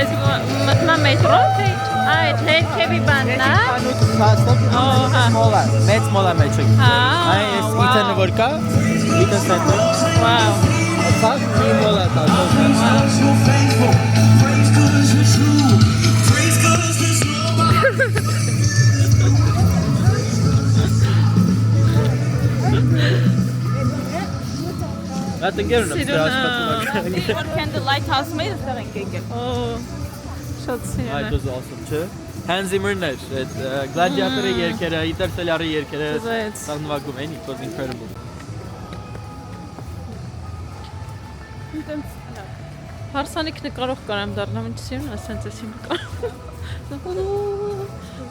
Ես մտնա մետրո թե այդ ներքևի բանն է։ Մեծ մոլա մեջ է։ Այն էս Իթանը որ կա, Իթան սենտր։ Վաու։ Սա մի մոլա տա։ Դա տնկերն եմ դրա աշխատում։ Որ Candlelight House-ը այստեղ ենք եկել։ Օ։ Շատ սիրուն Այդ է։ was awesome, չէ՞։ Hans Zimmer-ն էր, այդ Gladiator-ի երգերը, Interstellar-ի երգերը Զայց։ սաղնվագում են, it was incredible։ Հարսանիք նկարող կարամ դառնամ, ինչ սիրուն է, սենց էսի նկարում։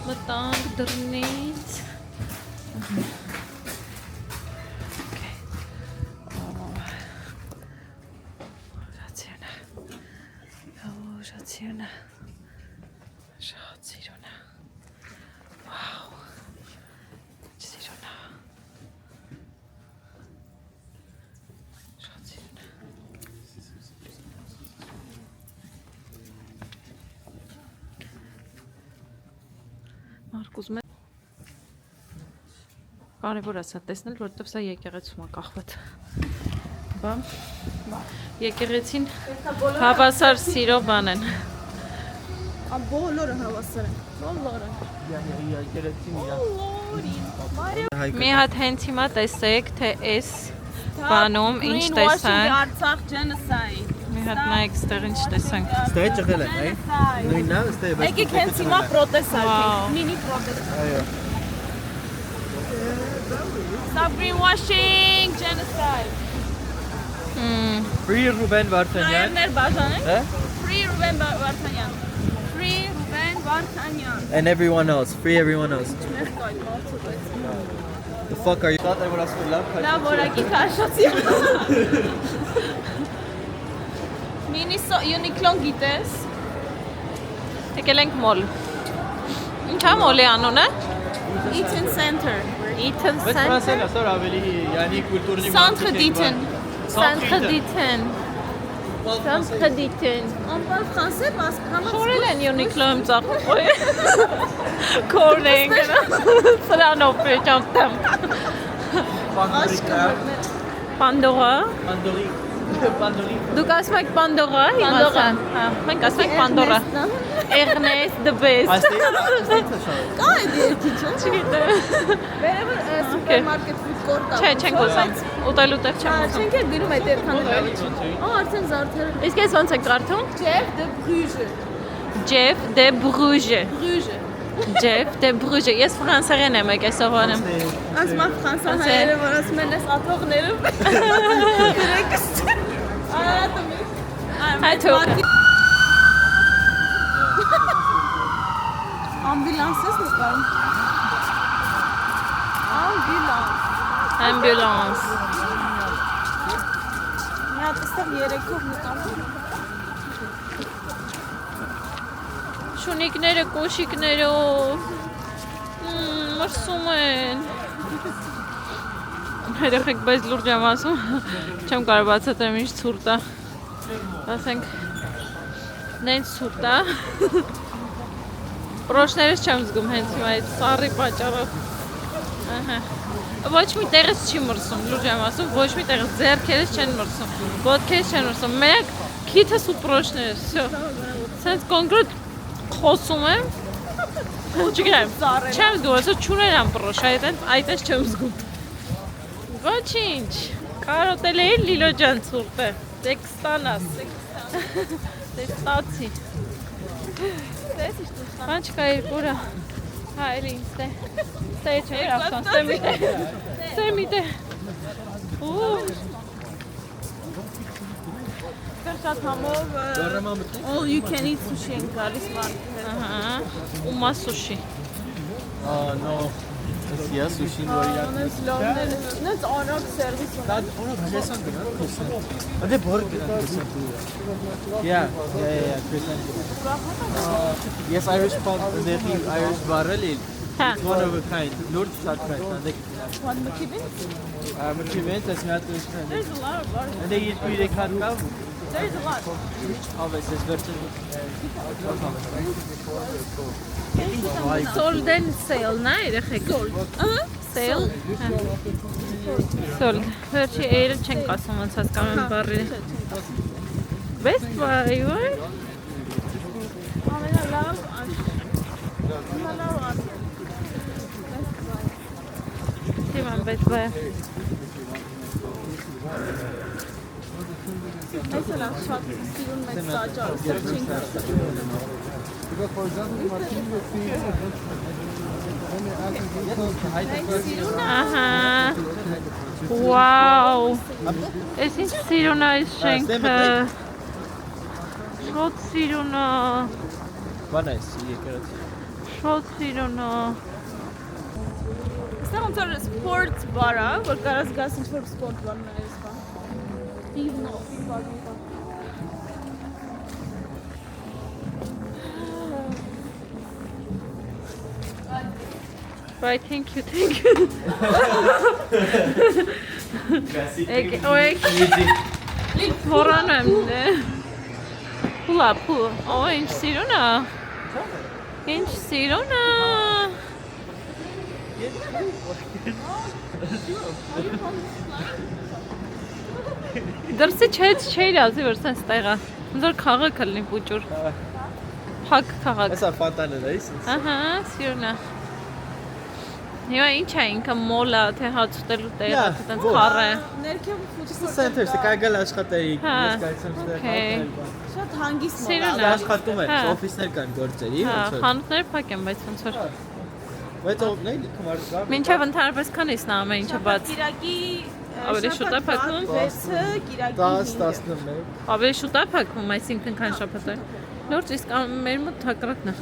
Մտանք դռնից։ Շատ սիրուն է։ Վաու։ Սիրուն է։ Շատ սիրուն է։ Մարկ ուզում է կարևոր է սա տեսնել, որովհետև սա եկեղեցում է կախված։ Բա եկեղեցին հավասար սիրո բան են։ բոլորը հավասար են։ Բոլորը։ Մի հատ հենց հիմա տեսեք, թե այս բանում ինչ տեսանք։ Արցախ genocide։ Մի հատ նայեք, ստեղ ինչ տեսանք։ Ստե ճղել են, այ։ Նույնն է, ստե։ Եկեք հենց հիմա պրոտեստ Վաու։ արվենք։ Մինի պրոտեստ։ Այո։ Stop greenwashing genocide։ Free Ruben Vartanyan։ Հայերներ բաժանենք։ Հա? Free Ruben Vartanyan։ Free Ruben Vartanyan։ And everyone else, free everyone else. Չներ կայ մարդու։ The fuck are you? That I would ask for love. Լավ որակի քաշացի։ Մինի Uniqlo գիտես։ Եկել ենք մոլ։ Ինչա մոլի անունը։ Eaton Center։ Eaton Բայց Center։ ֆրանսիան ասոր ավելի յանի կուլտուրնի Centre d'Eaton։ Centre d'Eaton։ Centre d'Eaton։ Անպար ֆրանսե բաս համաց։ Շորել են Uniqlo-ում ծախում։ Կորնենք։ Սրանով պեջանտամ։ Պանդորա։ Պանդորի։ Դուք ասում եք Պանդորա, իմացան։ Հա, մենք ասում ենք Պանդորա։ Ernest the best։ Այստեղ Կա այդ երկիչը։ Չգիտեմ։ Վերևը սուպերմարկետ ֆուդ կորտ։ Չէ, չենք ուզում։ Ուտելու տեղ չեմ ուզում։ Չենք էլ գրում այդ երթան գրավիչ։ Արդեն զարդերը։ Իսկ ես ոնց եք կարդում։ Jeff de Bruges։ Jeff de Bruges։ Bruges։ Jeff de Bruges։ Ես ֆրանսերեն եմ եկել սովորեմ։ Ասма ֆրանսահայերը, որ ասում են այս աթողները։ Գրեկս։ Արատոմի։ Հայթո։ Ամբուլանս ես նկարում։ Ambulance։ Մի հատ ստեղ երեքով նկարում։ Շունիկները կոշիկներով մրսում են։ Երեխեք բայց լուրջ եմ ասում, չեմ կարող բացատրեմ ինչ ցուրտ է։ Ասենք նենց ցուրտ է։ Պրոշներս չեմ զգում հենց հիմա այդ սառի պատճառով։ Ահա։ Ոչ մի տեղից չի մրսում, լուրջ եմ ասում, ոչ մի տեղից ձեռքերս չեն մրսում, ոտքերս չեն մրսում, մենակ քիթս ու պրոշներս, всё։ Սենց կոնկրետ խոսում եմ, չգիտեմ, չեմ զգում, ասա չունենամ պրոշ, այդպես չեմ զգում։ Ոչինչ, կարոտել էի Լիլո ջան ցուրտ է, դե կստանաս, դե ստացի։ Բան չկա երկուրա, հայր ինձ դե, ստե չէ իրավքան, ստե միտե, Շատ համով all you can eat sushi են գալիս մարդը։ Ումա սուշի։ No. Yes, sushi որիա։ Անես լավներ, նենց արագ սերվիս ունեն։ Դա օրը քեսան գնա քոսան։ Ադե բոր գնա։ Yeah, քեսան։ Yes, Irish pub, the Irish barrel. It's one of a kind. Lord Satkait, and they What McKibben? McKibben, that's not There's a lot of bars. and they eat pretty cut cow. There's a lot. Obviously, it's better. Sold and sale, նա երեխեք։ Sale։ Sold։ Վերջի էյրը չենք ասում, ոնց հասկանում եմ բառերը։ Best Buy, right? Ամենալավ Դիման Best Buy։ Այս լավ շատ սիրուն մեծ սաճար, սրճին Ահա։ Վաու։ Էս ինչ սիրուն է այս շենքը։ Շատ սիրուն է։ What nice, եկերած։ Շատ սիրուն է։ Ստեղ ոնց որ սպորտ բար է, որ կարաս գաս ինչ-որ սպորտ բան նայես բան։ Դիվնո, բան։ Right, thank you, thank you. Հորանում եմ դե։ Պուլա, պուլ։ Ո, ինչ սիրուն է։ Ինչ սիրուն է։ Դրսի չէ չէր ասի, որ սենց տեղ է։ Ոնց որ քաղաքը լինի պուճուր։ փակ քաղաք։ Էսա ֆանտանը դա իսկ։ Ահա, սիրունա։ Եվ ինչ է ինքը մոլա, թե հաց ուտելու տեղ, Yeah, թե տենց ոչ։ խառը։ Ներքև Center, c'est կարելի աշխատեի, Հա, ես կայցեմ ստեղ okay. շատ հանգիստ Սիրուն մոտ է։ աշխատում է, Հա։ օֆիսներ կան գործերի, Հա, ոնց որ։ խանութները փակ են, բայց ոնց որ։ Բայց օգնել կմար գա։ Մինչև ընդհանրապես քանից նա ամեն ինչը բաց։ Կիրակի Ավելի շուտ է փակվում։ 6-ը, Կիրակի 10-11։ Ավելի շուտ է փակվում, այսինքն քան շաբաթը։ Լուրջ իսկ մեր մոտ թակրակն է։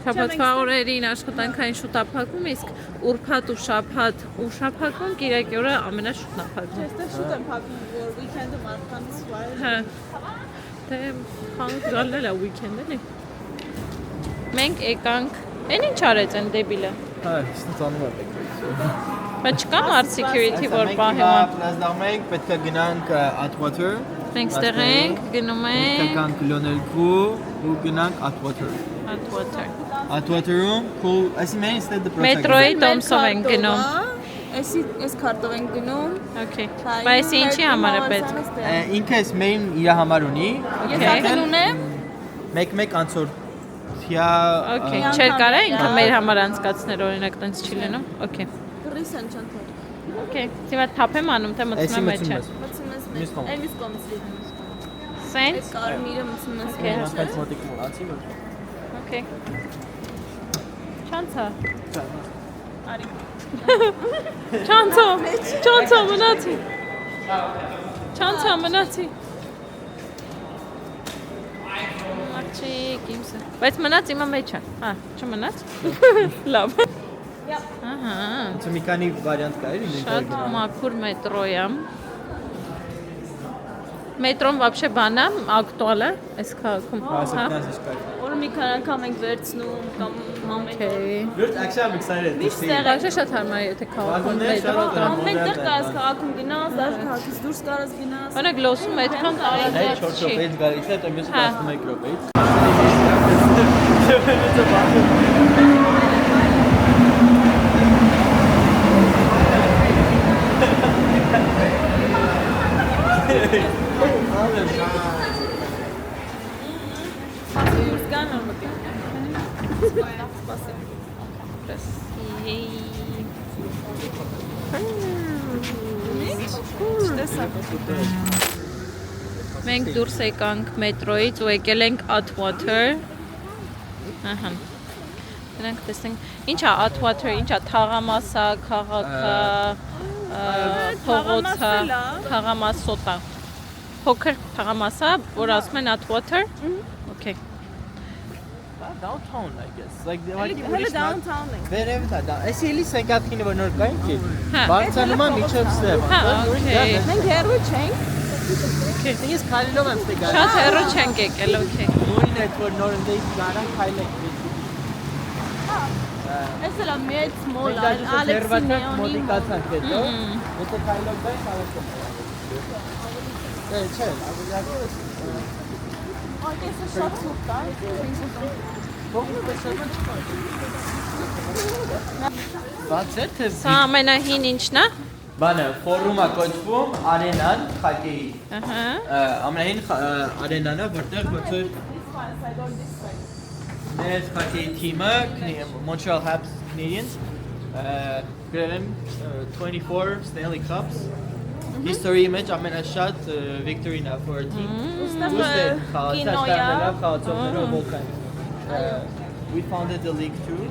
Շաբաթվա օրերին աշխատանքային շուտ է փակվում, իսկ ուրբաթ ու շաբաթ փակվում, կիրակի օրը ամենաշուտն է փակվում։ Այստեղ շուտ են փակվում, որ weekend-ը մարդկանց վայր։ Հա։ Դե խանութ գալն էլ է weekend էլի։ Մենք եկանք, այն ինչ արեց այն դեբիլը։ Հա, ինձ անում է։ Բայց չկա մարդ security, որ պահի մա։ Պլազդարում ենք, պետք է գնանք Atwater։ Մենք ստեղ ենք, գնում Պետք է ենք գանք Լոնելկու ու գնանք Atwater։ Atwater։ Atwater-ում, այսի մենք ստեղ դպրոց ենք։ Մետրոյի տոմսով ենք գնում։ Այս քարտով ենք գնում։ Okay։ Բայց ինչի համար է պետք։ Ինքը էս մեր իր համար ունի։ Ես արդեն ունեմ։ Մեկ անցորդյա Okay, չէր կարա ինքը մեր համար անցկացներ օրինակ տենց չի լինում։ Okay։ Գրիս են չանթոր։ Okay, դիվա թափեմ անում, թե մտնում եմ մեջը։ Մտցում ես Մյուս կողմ։ մեծ։ Էլիս կոմս լինում։ Սենց։ Կարմիրը մտցում ես Okay։ մեծ։ Այս մոտիկ մոռացի որ։ Okay։ Չանցա։ Արի։ Չանցա մնացի։ Չանցա մնացի։ Մաչիկ իմսը։ Բայց մնաց իմը մեջը։ Հա, չմնաց։ Լավ։ Ահա։ Ինչ մի քանի վարիանտ կա էլի մենք Շատ մաքուր մետրո է։ Մետրոն вообще բան է, ակտուալ է, այս քաղաքում։ Հա։ Որ մի քանի անգամ ենք վերցնում կամ մամեն։ Okay։ Լուրջ actually I'm excited. Միշտ Տեղը շատ հարմար է, եթե քաղաքում մետրո կա։ Ամեն տեղ կարաս քաղաքում գնաս, դաժե քաղաքից դուրս կարաս գնաս։ Օրինակ լոսում այդքան տարի Այդ 4 չի։ րոպեից գալիս է, հետո մյուսը Հա։ 11 րոպեից։ Դուրս գան որ մտի։ Մենք դուրս եկանք մետրոյից ու եկել ենք Atwater։ Ահա։ Դրանք տեսնենք, ինչ է Atwater, ինչ է թաղամասա, քաղաքը, փողոցը, թաղամասոտա։ Փոքր թաղամասա, որ ասում են Atwater։ Okay։ Downtown I guess. Like Հələ downtown ենք։ Վերև դա դա։ Էսի էլի Սենկատքինը որ նոր կային չի։ Հա։ Բարձրանում է միջև ստեղ։ Հա, okay։ Մենք հեռու չենք։ Ես քայլելով եմ ստեղ գալիս։ Շատ հեռու չենք եկել, okay։ Նույնն է որ նոր ընդդեմ գարան քայլեք։ Այս էլ է մեծ մոլ, Ալեքսի Ալեքսի նեոնի։ մոդիկացանք հետո։ Եթե քայլող դες արեցի։ Չէ, Այդպես շատ ցուրտ է։ Բաց է թե Սա ամենահին ինչն է։ բանը ֆորումա կոչվում արենան խակեի։ Ահա։ Ամենահին արենան է որտեղ ոնց որ There's խակեի թիմը Montreal Habs Canadiens գրել են 24 Stanley Cups History մեջ ամենաշատ victory-ն է for a team Ուստեղ կինոյա։ We founded the league too.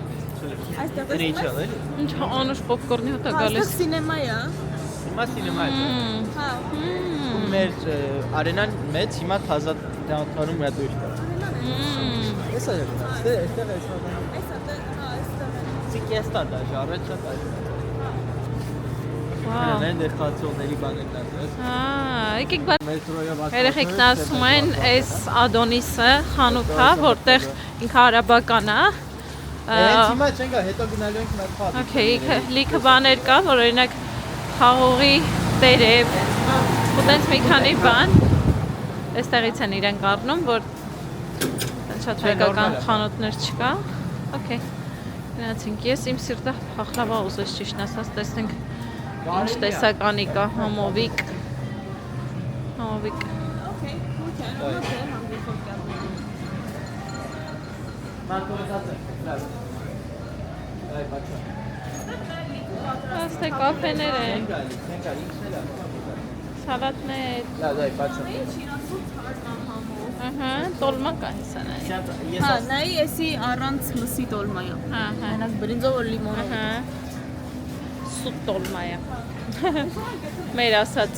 Այստեղ NHL է։ Ինչ անուշ պոպկորնի հոտ է Այստեղ գալիս։ սինեմա է։ Հիմա սինեմա է։ Հա։ Մեր արենան մեծ հիմա թազա downtown-ում է դուրս կա։ Էսա է։ Այստեղ է սա։ Այստեղ Սիկեստա դա ժառետ շատ է։ Վաու։ Նեն դեր խացողների բաներն են։ Հա, եկեք բա Մետրոյով երեխեքն ասում են, այս Ադոնիսը խանութ է, որտեղ ինքը արաբական է։ Հենց հիմա չենք գա, հետո գնալու ենք մեր փաթ։ Okay, լիքը բաներ կա, որ օրինակ խաղողի տերև ու տենց մի քանի բան այստեղից են իրենք առնում, որ տենց շատ հայկական խանութներ չկա։ Okay։ Գնացինք, ես իմ սիրտը փախլավա ուզես ճիշտ ասած, տեսնենք ինչ տեսականի կա, համովիկ։ Okay, okay, Այ բաչա։ Աստե կաֆեներ են, սալատներ։ Դայ բաչա։ Ահա, տոլմա կա հեսան է։ Հա, նայ էսի առանց մսի տոլմայա։ Ահա, Այնակ բրինձով որ լիմոնով։ ահա։ Սուտ տոլմա է։ Մեր ասած։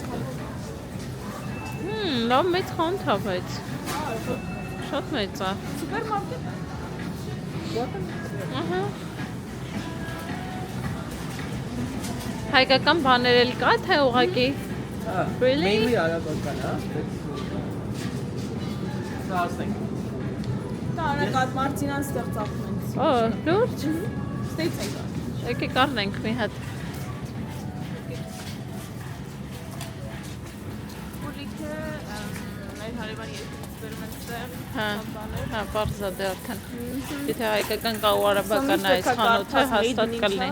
Լավ մեծ խանութ է բայց։ Շատ մեծ է։ Սուպերմարկետ։ Ահա։ Հայկական բաներ էլ կա, թե ուղղակի։ Really? Mainly արաբական, հա։ Սա ասենք։ Դա արագ Մարտինան ստեղծապն են։ Օ, լուրջ։ Ստեյց են կա։ Եկեք առնենք մի հատ։ Ուլիքը մեր հարևան երկրից բերում են ստեղ։ Հա, հա, բարձա դերքան։ Եթե հայկական կա ու արաբական այս խանութը հաստատ կլինի։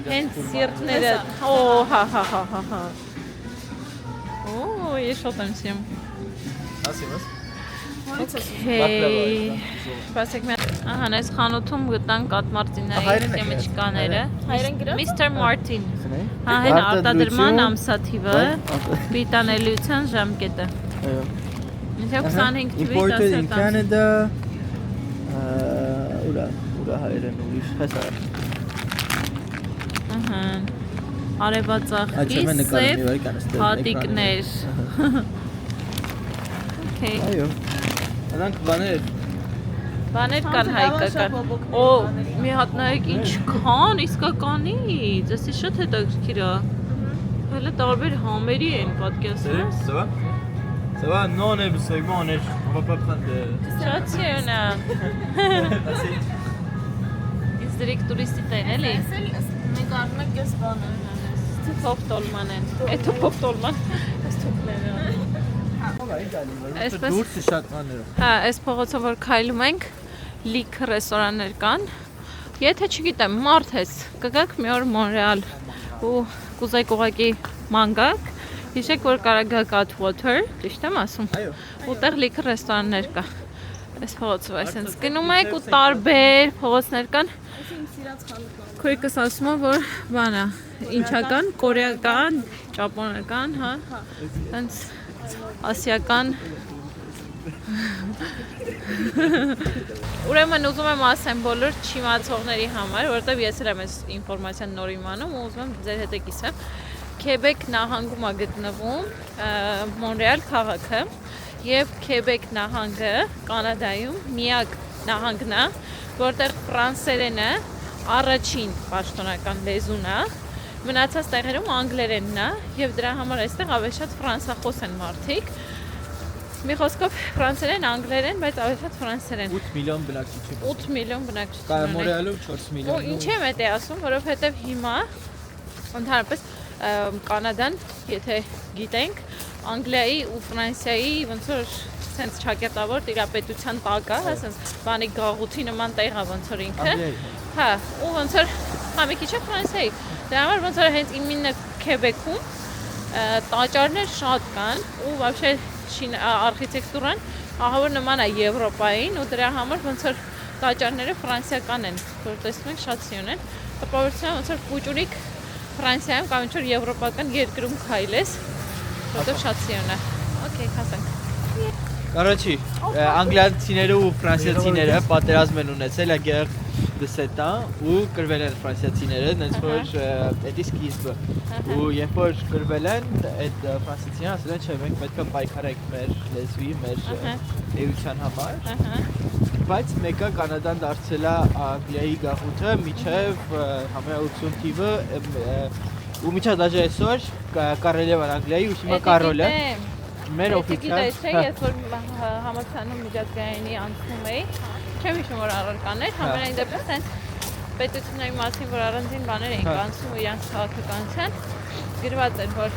Հենց սիրտները, օ, հա։ Օ, ես շատ եմ սիրում։ Ասեմ, աս։ Okay. Սպասեք մի հատ, ահա, այս խանութում գտան կատմարտինայի քեմիչկաները։ Mr. Martin։ Հա, հեն արտադրման ամսաթիվը, պիտանելիության ժամկետը։ Այո։ Մինչև 25 թվի Imported in 10 ամս։ Canada. Ուրա հայերեն ուրիշ հեսա։ Ահա։ Արևածաղկի Աչեմ են նկարում սև իվայ կան ստեղ հատիկներ։ Okay։ Այո։ Նրանք Բաներ կան հայկական։ Օ, մի հատ նայեք ինչքան իսկականից, էսի շատ հետաքրքիր է։ Հələ տարբեր համերի են պատկերացրել։ Ça va? Non, on est bon, on va pas prendre de... Շատ սիրունա։ Ինձ դրիկ տուրիստի տեն էլի։ Մենք առնում ենք այս բանը։ Փոփ տոլման են։ Էդո փոփ տոլման։ Այս թուքները։ Այսպես Դուրսը շատ մանր։ Հա, այս փողոցով որ քայլում ենք, լիք ռեստորաններ կան։ Եթե չգիտեմ, մարդ ես, կգաք մի օր Մոնրեալ ու կուզեք ուղղակի ման գաք, հիշեք որ կարող գաք Atwater, ճիշտ եմ ասում։ Այո։ Ուտեղ լիք ռեստորաններ կա։ Այս փողոցով այսպես գնում եք ու տարբեր փողոցներ կան։ Քույրիկս ասում է որ բան է, ինչական, կորեական, ճապոնական, հա։ Տենց ասիական Ուրեմն ուզում եմ ասեմ բոլոր չիմացողների համար, որովհետև ես էլ եմ այս ինֆորմացիան նոր իմանում ու ուզում եմ ձեր հետ կիսեմ։ Քեբեկ նահանգում է գտնվում Մոնրեալ քաղաքը եւ Քեբեկ նահանգը Կանադայում միակ նահանգն է, որտեղ ֆրանսերենը առաջին պաշտոնական լեզուն է։ Մնացած տեղերում անգլերենն է եւ դրա համար այստեղ ավելի շատ ֆրանսախոս են մարդիկ։ Մի խոսքով ֆրանսերեն, անգլերեն, բայց ավելի շատ ֆրանսերեն։ 8 միլիոն բնակչություն։ 8 միլիոն բնակչություն Կա ունի։ Մոնրեալում 4 միլիոն։ Ու ինչ եմ էդ ասում, որովհետեւ հիմա ընդհանրապես Կանադան, եթե գիտենք, Անգլիայի ու Ֆրանսիայի ոնց որ sense ճակերտավոր տիրապետության տակ է, հա, sense բանի գաղութի նման տեղ է ոնց որ ինքը։ Հա, ու ոնց որ հա մի քիչ է Ֆրանսիայի։ Դրա համար ոնց որ հենց իմինը Քեբեքում տաճարներ շատ կան ու вообще արխիտեկտուրան ահավոր նման է Եվրոպային ու դրա համար ոնց որ տաճարները ֆրանսիական են, որ տեսնում եք շատ սիրուն են։ Տպավորությունը ոնց որ փուճուրիկ Ֆրանսիայում կամ ինչ որ եվրոպական երկրում քայլես, որտեղ շատ սիրուն է։ Okay, հասանք։ Կարոջի, անգլիացիները ու ֆրանսիացիները պատերազմ են ունեցել ագեր դսետա ու կրվել են ֆրանսիացիները, նենց որ էդի սկիզբը։ Ու երբ որ կրվել են, այդ ֆրանսիացիները ասել են, չէ, մենք պետք է պայքարենք մեր լեզվի, մեր էության համար։ Բայց մեկը Կանադան դարձել է Անգլիայի գաղութը միջև համարյա 80 թիվը ու միջև դաժե այսօր Կարելևան Անգլիայի ու հիմա Կարոլը մեր օֆիցիալ Ես որ համալսարանում միջազգայինի անցնում էի, չեմ հիշում որ առարկաներ, համենայն դեպս հենց պետությունների մասին որ առանձին բաներ էին կանցնում ու իրանց քաղաքականության գրված էր որ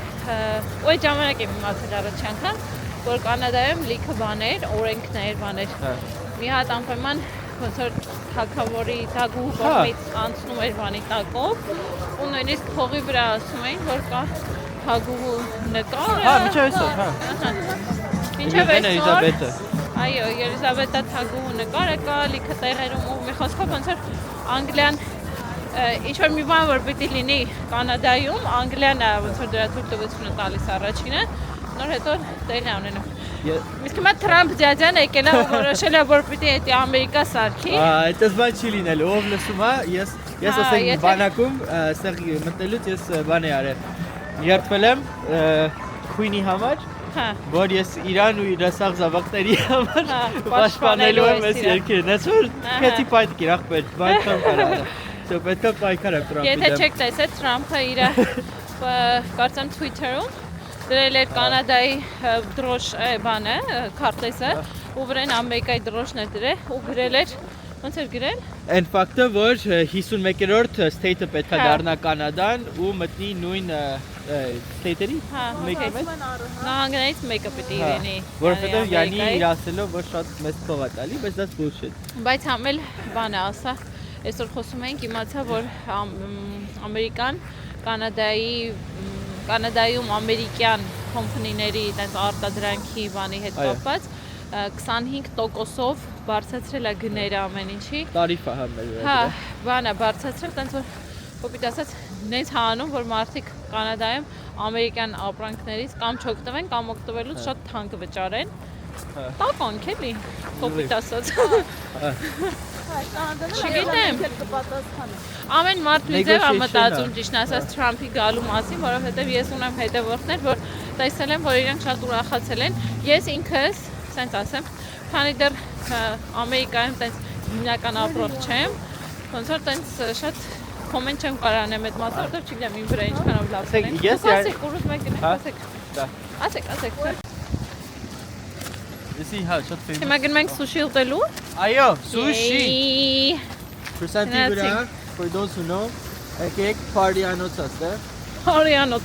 ու այդ ժամանակ եմ իմացել առաջ անգամ որ Կանադայում լիքը բաներ, օրենքներ, բաներ մի հատ անպայման ոնց որ թագավորի տագու կողմից անցնում էր բանի տակով ու նույնիսկ փողի վրա ասում էին որ կա թագուհու նկարը։ Հա, միջև այսօր, հա։ Մինչև այսօր։ Էլիզաբեթը։ Այո, Ելիզավետա թագուհու նկարը կա, լիքը տեղերում ու մի խոսքով ոնց որ Անգլիան ինչ-որ մի բան որ պիտի լինի Կանադայում, Անգլիան ոնց որ դրա թույլտվությունը տալիս առաջինը, նոր հետո տեղի ունենում։ Իսկ հիմա Թրամփ դիադյան եկել է ու որոշել է որ պիտի էտի Ամերիկա սարքի։ Այդպես բան չի լինել, ով լսում է, ես ասենք բանակում, այստեղ մտնելուց ես բան եմ արել։ Երդվել եմ քույնի համար, որ ես իրան ու իր ասաղ զավակների համար պաշտպանելու եմ այս երկիրը։ That's որ քեթի պայթ կիր ախպեր, բան չեմ կարողանա։ Դե պետք է պայքար եմ Թրամփի դեմ։ Եթե չեք տեսել Թրամփը իր կարծեմ Twitter-ում դրել էր Կանադայի դրոշ բանը, քարտեզը, ու վրան Ամերիկայի դրոշն է դրել ու գրել էր, ոնց էր գրել։ Այն ֆակտը, որ 51-րդ state-ը պետք է դառնա Կանադան ու մտնի նույն state-երի մեկը մեծ։ Նահանգներից մեկը պիտի լինի։ Որովհետև յանի իր ասելով, որ շատ մեծ փող է տալի, բայց դա bullshit։ Բայց համել բան է ասա, այսօր խոսում ենք, իմացա, որ Ամերիկան Կանադայում ամերիկյան կոմպանիների այդպես արտադրանքի բանի հետ կապված 25%-ով բարձրացրել է գները ամեն ինչի։ Տարիֆը համել։ Հա, բանը բարձրացրել, այդպես որ կոպիտ ասած նենց հանում, որ մարդիկ Կանադայում ամերիկյան ապրանքներից կամ չօգտվեն, կամ օգտվելուց շատ թանկ վճարեն։ Տականք էլի, կոպիտ ասած։ Չգիտեմ։ Ամեն մարդ մի ձև է մտածում ճիշտ ասած Թրամփի գալու մասին, որովհետև ես ունեմ հետևորդներ, որ տեսել են, որ իրենք շատ ուրախացել են։ Ես ինքս, ասենց ասեմ, քանի դեռ Ամերիկայում տենց հիմնական ապրող չեմ, ոնց որ տենց շատ կոմենտ չեմ կարող անեմ այդ մասը, որտեղ չգիտեմ իմ վրա ինչքանով լավ են։ Ասեք, ուզում եք գնանք, ասեք։ Ասեք։ Եսի հա, շատ ֆեյմոս։ Հիմա գնում ենք սուշի ուտելու։ Այո, sushi։ Քրսանտի վրա, for those who know, եկեք party-անոց ասը։ Հարյանոց։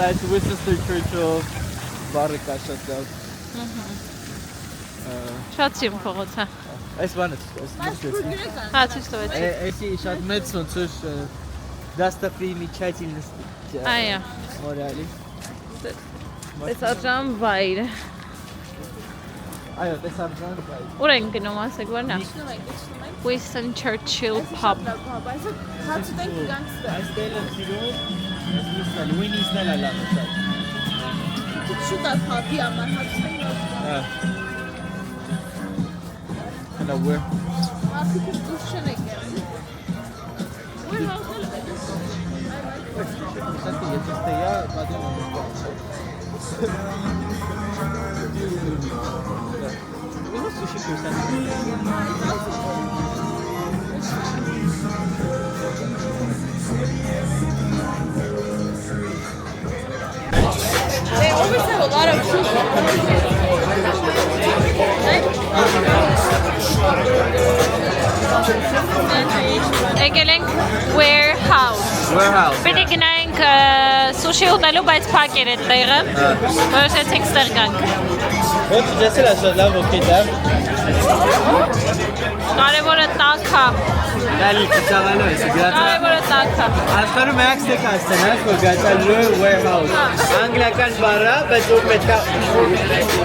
Այդ Westminster Church-ով բարը կա շատ լավ։ Շատ չիմ փողոց է։ Այս բանը, Հա, ցույց տվեցի։ Էսի շատ մեծ ոնց որ достопримечательность։ Այո։ Մորալի։ Այս արժան վայր։ Այո, տեսարժան վայր։ Ուր ենք գնում, ասեք, որն է։ Winston Churchill pub։ Այստեղ եմ սիրում, ես Winnie's-ն էլ լավ է շատ։ Շուտ է փապի համար հացնենք։ Հա։ Հələ where? Մարդիկ դուրս չեն եկել։ Ուր հաղթել է։ Կստի, ես ստեյա, պատեմ Ո՞ւր սուշի քրսան։ Always have a lot of Եկել ենք warehouse։ Պետք է գնանք սուշի ուտելու, բայց փակ էր այդ տեղը։ Որոշեցինք ստեղ գանք։ Ո՞նց դեսել է շատ լավ օքեյ դա։ Կարևորը տաք է։ Դալի կցավալու է, գրացա։ Կարևորը տաք է։ Աշխարհում մեկ ստեկ ասեն, որ գացա լո warehouse։ Անգլիական բառը, բայց ով պետք է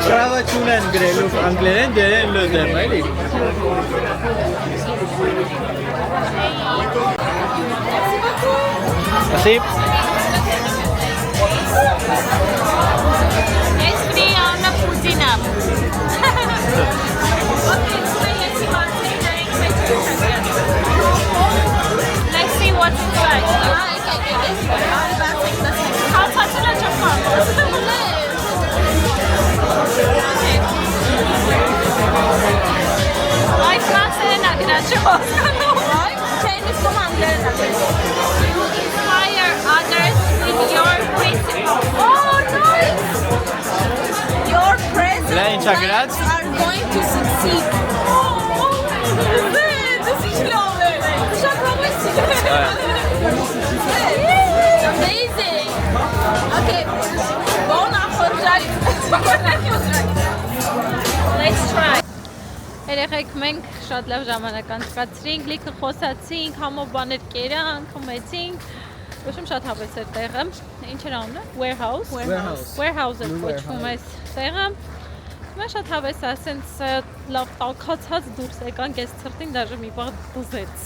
բրավա չունեն գրելու անգլերեն դերեն լո դեմ, էլի։ Спасибо. Ես free Anna Putina։ Let's see what's inside. Kalsasına çok fazla. Ay Fransa'ya ne kadar çok. Chinese commander. Inspire others with your principles. Oh, nice! Your presents Lei Chagrat? are going to succeed. Das ist glaube. Amazing. Okay. Bon appetit. Let's try. Երեխեք մենք շատ լավ ժամանակ անցկացրինք, լիքը խոսացինք, համով բաներ կերանք, խմեցինք, Ոչմ շատ հավես էր տեղը։ Ինչ էր անունը? Warehouse։ Warehouse-ը կոչվում է տեղը։ Mən շատ հավես է, ասենց լավ տակացած դուրս եկանք այս ցրտին, դաժե մի բաղ բուզեց։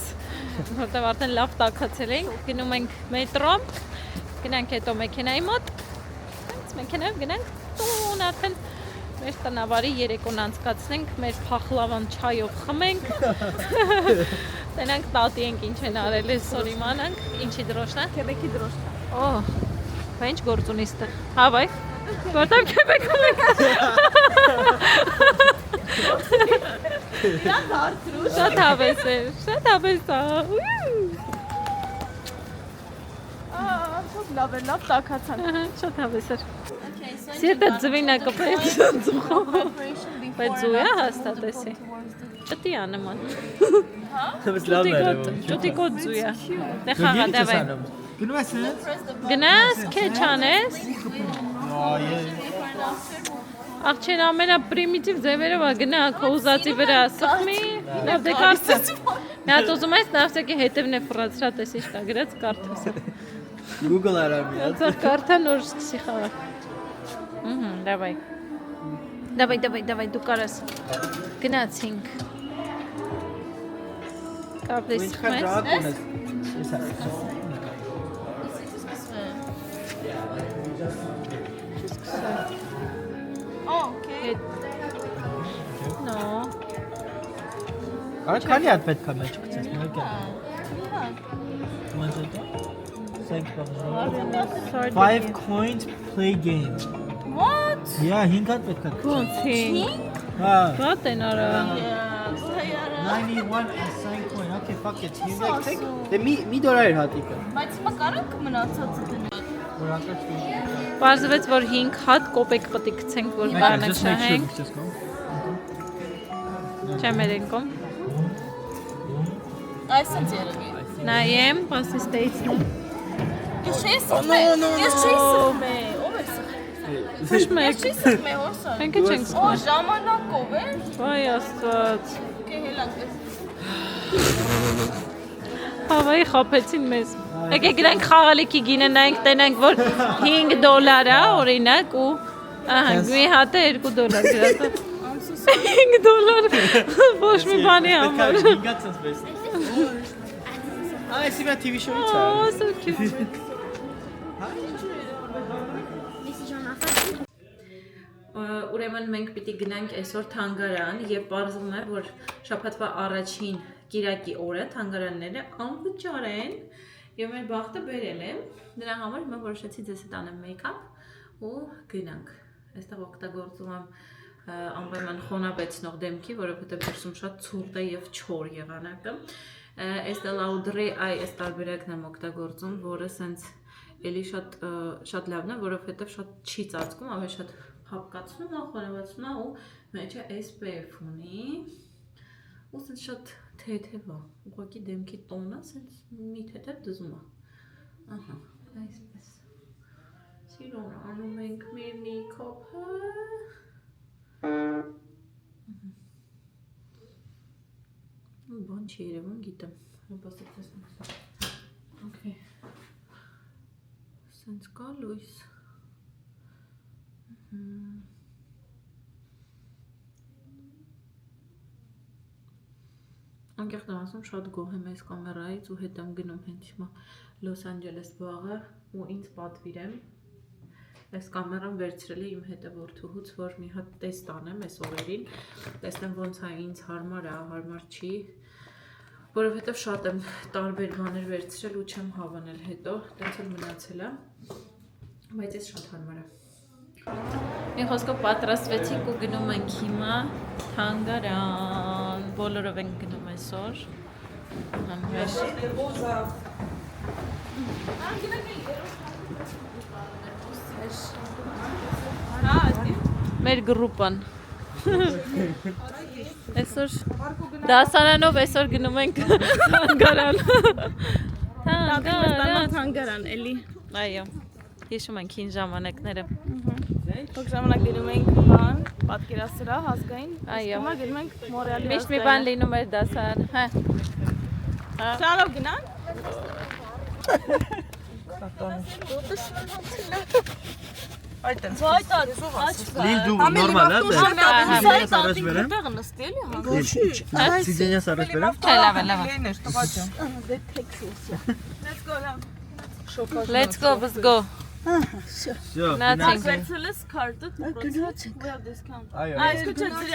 Որտեղ արդեն լավ տակացել ենք, գնում ենք մետրո, գնանք հետո մեքենայի մոտ, մեքենայով գնանք տուն, արդեն մեր տնավարի երեկոն անցկացնենք, մեր փախլավան չայով խմենք, տենանք տատի ենք ինչ են արել այսօր իմանանք, ինչի դրոշն է? Քեբեկի դրոշն է։ Օ, բա ինչ գործ ունի ստեղ։ Հա բայ, որտեղ Քեբեկում ենք։ Շատ հավես է, շատ հավես է։ Çok լավ է, լավ տակացան։ Շատ հավես էր։ Սիրտը ձվինա կպրեց ձուխով։ Բայց զույ է հաստատ էսի։ Ճտի է նման։ Ճտիկոտ զույ է։ Դե խաղա, դավայ։ Գնում ես ես։ Գնաս, քեչ անես։ Աղջեն ամենապրիմիտիվ ձևերով է գնա քո ուզածի վրա սխմի, լավ դե կարծես։ Մի հատ ուզում ես նավսեկի հետևն է ֆրացրա տեսի չկա գրած կարդաս։ Google արամ ես։ Ձեր կարդա նոր սկսի խաղալ։ Դավայ։ Դավայ, դու կարաս։ Գնացինք։ Կապլես խմես։ Okay. No։ Կարա քանի հատ պետք է մեջ գցես, մեկ է։ Sorry։ 5 coins play game։ What? Yeah, 5 հատ պետք է։ Ոնց է։ Հա։ Բատ են արա։ 91 assign coin. Okay, fuck it. You like take. Դե մի դոլար էր հատիկը։ Բայց հիմա կարանք մնացածը դնել։ Պարզվեց, որ 5 հատ կոպեկ պետք է գցենք, որ բանը չհենք։ Չեմ երենքում։ Այսինչ երևի։ Նայեմ, պասի ստեյցն։ Ես չի սխմել։ Ես չի սխմել։ Ո՞վ է սխմել։ Ոչ մեկ։ Ես չի սխմել, հոսա։ Մենք չենք Օ, սխմել։ ժամանակով է։ Վայ աստված։ Կհելանք։ Հավայի խապեցին մեզ։ Եկեք գրանք խաղալիքի գինը նայենք, տենանք, որ 5 դոլար է օրինակ ու ահա, մի հատը 2 դոլար գրած է։ 5 դոլար ոչ մի բանի համար։ 5 հատ սենց։ Այս իմ TV show-ից է։ Oh, so cute։ Ուրեմն մենք պիտի գնանք այսօր թանգարան եւ պարզվում է, որ շաբաթվա առաջին կիրակի օրը թանգարանները անվճար են եւ մեր բախտը բերել է։ Դրա համար հիմա որոշեցի ձեզ հետ անեմ մեյքափ ու գնանք։ Այստեղ օգտագործում եմ անպայման խոնավեցնող դեմքի, որովհետեւ դրսում շատ ցուրտ է եւ չոր եղանակը։ Estee Lauder-ի այս տարբերակն եմ օգտագործում, որը սենց էլի շատ լավն է, որովհետեւ շատ չի ծածկում, ավելի շատ հապկացնում է, խոնավացնում է ու մեջը SPF ունի։ Ու սենց շատ թեթև է, ուղղակի դեմքի տոնը սենց մի թեթև դզում է։ Ահա, այսպես։ Սիրուն անում ենք մեր մեյքափը։ Բան չի երևում, գիտեմ։ Հապաստակ տեսնեմ։ Okay։ Սենց կա լույս։ Անկեղծ ասում շատ գոհ եմ այս կամերայից ու հետ եմ գնում հենց հիմա Լոս Անջելես վաղը ու ինձ պատվիրեմ այս կամերան վերցրել է իմ հետևորդուհուց, որ մի հատ տեստ անեմ այս օրերին, տեսնեմ ոնց է ինձ հարմար է, հարմար չի, որովհետև շատ եմ տարբեր բաներ վերցրել ու չեմ հավանել հետո, տենց էլ մնացել է, բայց ես շատ հարմար է։ Մի խոսքով պատրաստվեցինք ու գնում ենք հիմա թանգարան, բոլորով ենք գնում այսօր։ Մեր գրուպան։ Այսօր դասարանով այսօր գնում ենք թանգարան։ Թանգարան էլի։ Այո։ Հիշում ենք հին ժամանակները։ Ոք ժամանակ գնում ենք բան, պատկերասրահ, ազգային։ Այո։ Հիմա գնում ենք Մորեալի։ Միշտ մի բան լինում էր դասարան։ Հա։ Շանով գնանք։ Այդ են։ Այդ աչք։ Լիլ դու նորմալ է, Այդ առաջ բերեմ։ այդտեղ նստի էլի։ Սիդենյաս առաջ բերեմ։ Չէ, լավ է, լավ է։ Լիներ, տղա ջան։ Let's go, let's go. Всё. Nothing. Վերցրել ես քարտը դպրոցը։ We have discount։ Այո։ Այս կչացրի։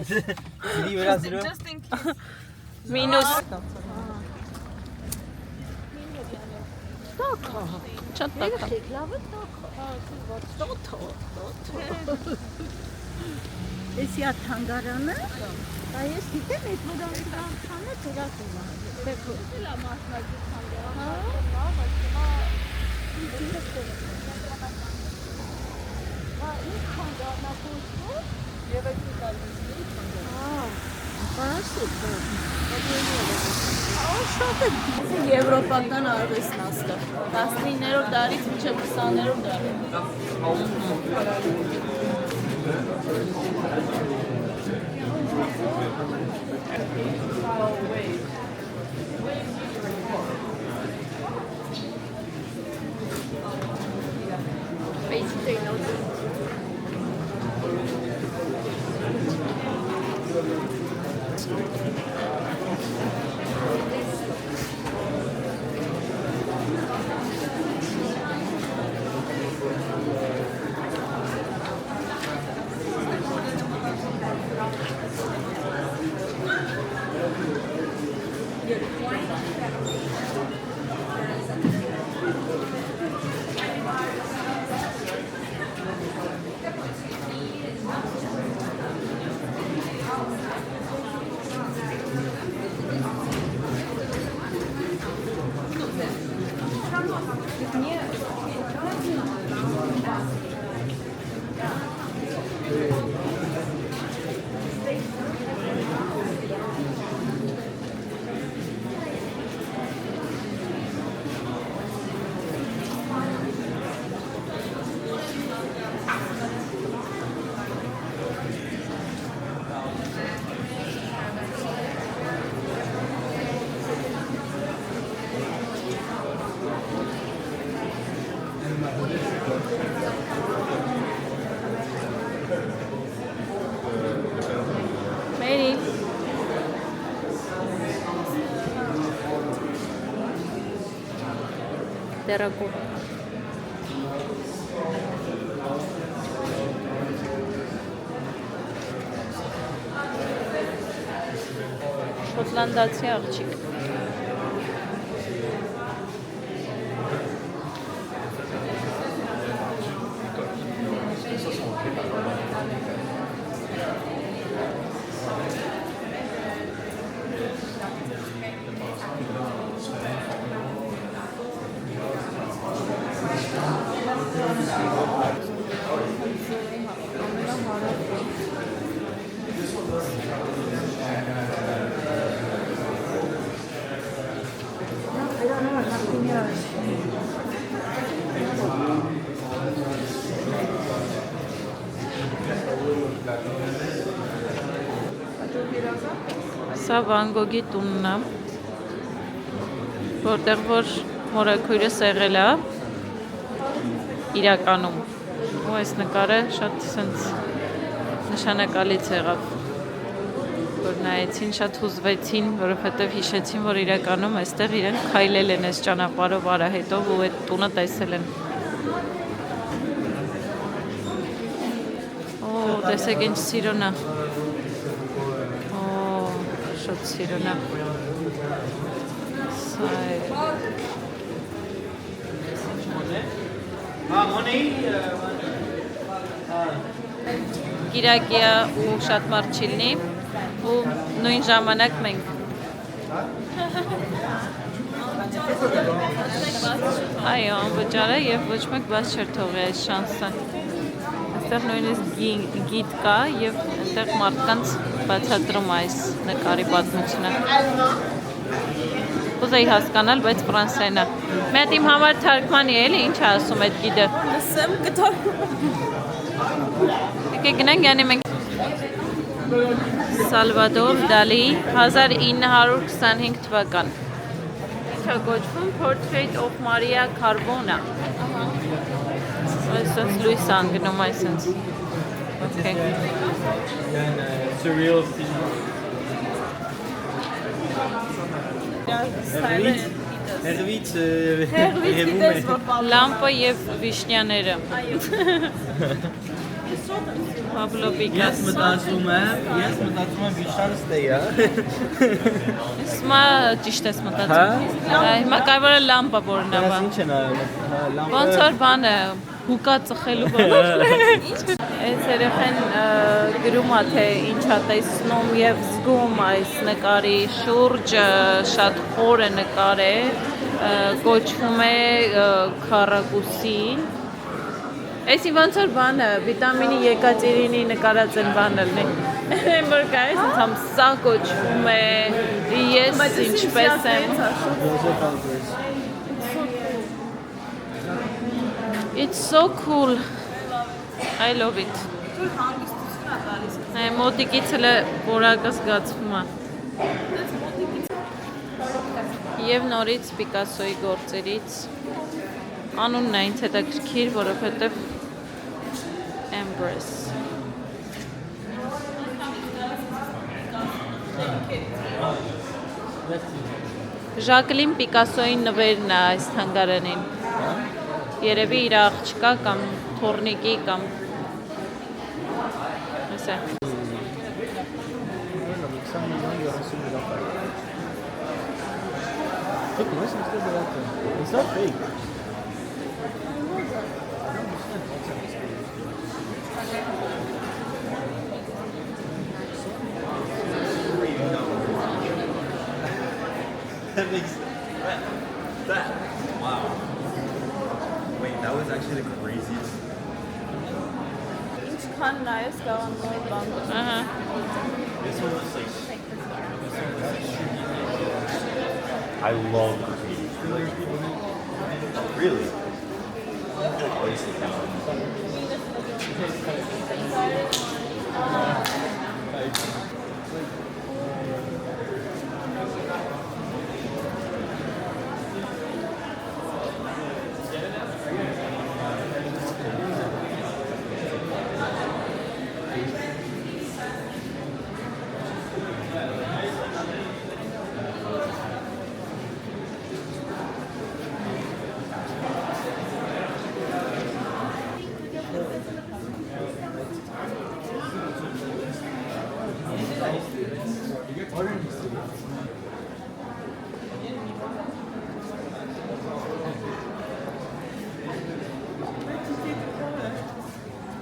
Սիրի վրա զրո։ Just in case։ Մինուս։ Շատ տակա։ Էսի ա թանգարանը, դա ես գիտեմ այդ որանքանը դրակում է։ Լա մասնակից թանգարան։ Եվրոպական արվեստն աստեղ 19-րդ դարից մինչև 20-րդ դարի։ Մերի։ Դերակուր։ Շոտլանդացի աղջիկ։ Սա Վան Գոգի տունն է, որտեղ որ մորաքույրը սեղել է իրականում։ Ու այս նկարը շատ սենց նշանակալից եղավ, որ նայեցին, շատ հուզվեցին, որովհետև հիշեցին, որ իրականում այստեղ իրենք քայլել են այս ճանապարհով արահետով ու այդ տունը տեսել են։ Օ, տեսեք ինչ սիրուն է։ Շատ սիրուն է։ Սա է։ Կիրակի է ու շատ մարդ չի լինի ու նույն ժամանակ մենք։ Այո, անվճար է և ոչ մեկ բաց չէր թողի այս շանսը։ Այստեղ նույնիսկ գիդ կա և այստեղ մարդկանց բացատրում այս նկարի պատմությունը։ Ուզեի հասկանալ, բայց ֆրանսերեն է։ Մետ իմ համար թարգմանի էլի, ինչ է ասում այդ գիդը։ Լսեմ կթարգում։ Եկեք գնանք յանի մենք Սալվադոր Դալի 1925 թվական։ Ինչ է կոչվում Portrait of Maria Carbona։ Այսպես լույս անգնում այսպես։ Okay։ Surreal Հերվից երևում է Լամպը եւ վիշնյաները։ Pablo Ես Picasso։ մտածում եմ վիշան ստեյա Հիմա ճիշտ ես մտածում։ Հիմա կարևորը լամպը որն է։ Ինչ են արել Ոնց որ բանը հուկա ծխելու բանը։ Այս երեխեն գրում է թե ինչ է տեսնում եւ զգում այս նկարի շուրջը, շատ խոր է նկար է, կոչվում է քառակուսի։ Այսի ոնց որ բանը վիտամինի Եկատերինի նկարած են բանը լինի։ Որ գայս ամ սա կոչվում է ես ինչպես եմ։ It's so cool. I love it. Մոտիկից էլ որակը զգացվում է։ Եվ նորից Պիկասոյի գործերից անունն է ինձ հետաքրքիր, որովհետև Embrace։ Ժակլին Պիկասոյի նվերն է այս թանգարանին։ Երևի իր աղջկա կամ թորնիկի կամ Այս է։ It's not fake. Wow. Wait, that was actually the craziest. Ինչքան նայես կարող նոր բան։ Ահա։ This one was like. I love graffiti. Really?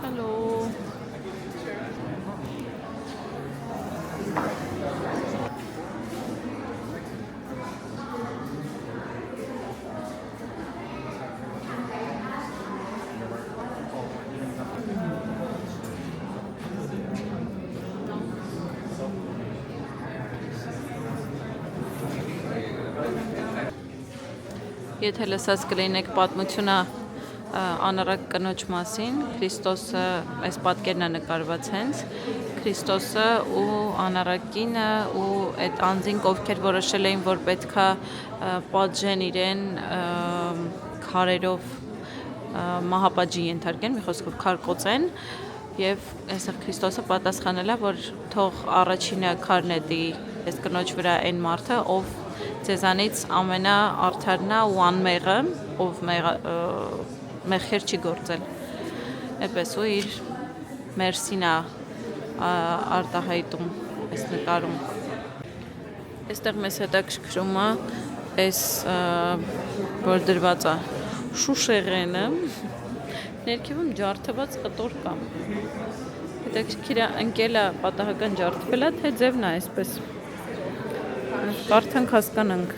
Hello. Եթե լսած կլինեք պատմությունը անառակ կնոջ մասին, Քրիստոսը այս պատկերն է նկարված հենց, Քրիստոսը ու անառակինը ու այդ անձինք, ովքեր որոշել էին, որ պետքա պատժեն իրեն քարերով մահապատժի ենթարկեն, մի խոսքով քարկոծեն, եւ այսօր Քրիստոսը պատասխանել է, որ թող առաջինը քարն է դի այս կնոջ վրա այն մարդը, ով ձեզանից ամենաարդարն է ու անմեղը, ով մեղքեր չի գործել։ Էպես ու իր մերսին է արտահայտում այս նկարում։ Այստեղ մեզ հետաքրքրում է այս որ դրված է շուշեղենը, ներքևում ջարդված կտոր կա։ Հետաքրքիր է ընկել է պատահական ջարդվել է, թե ձևն է այսպես։ Կարդանք հասկանանք։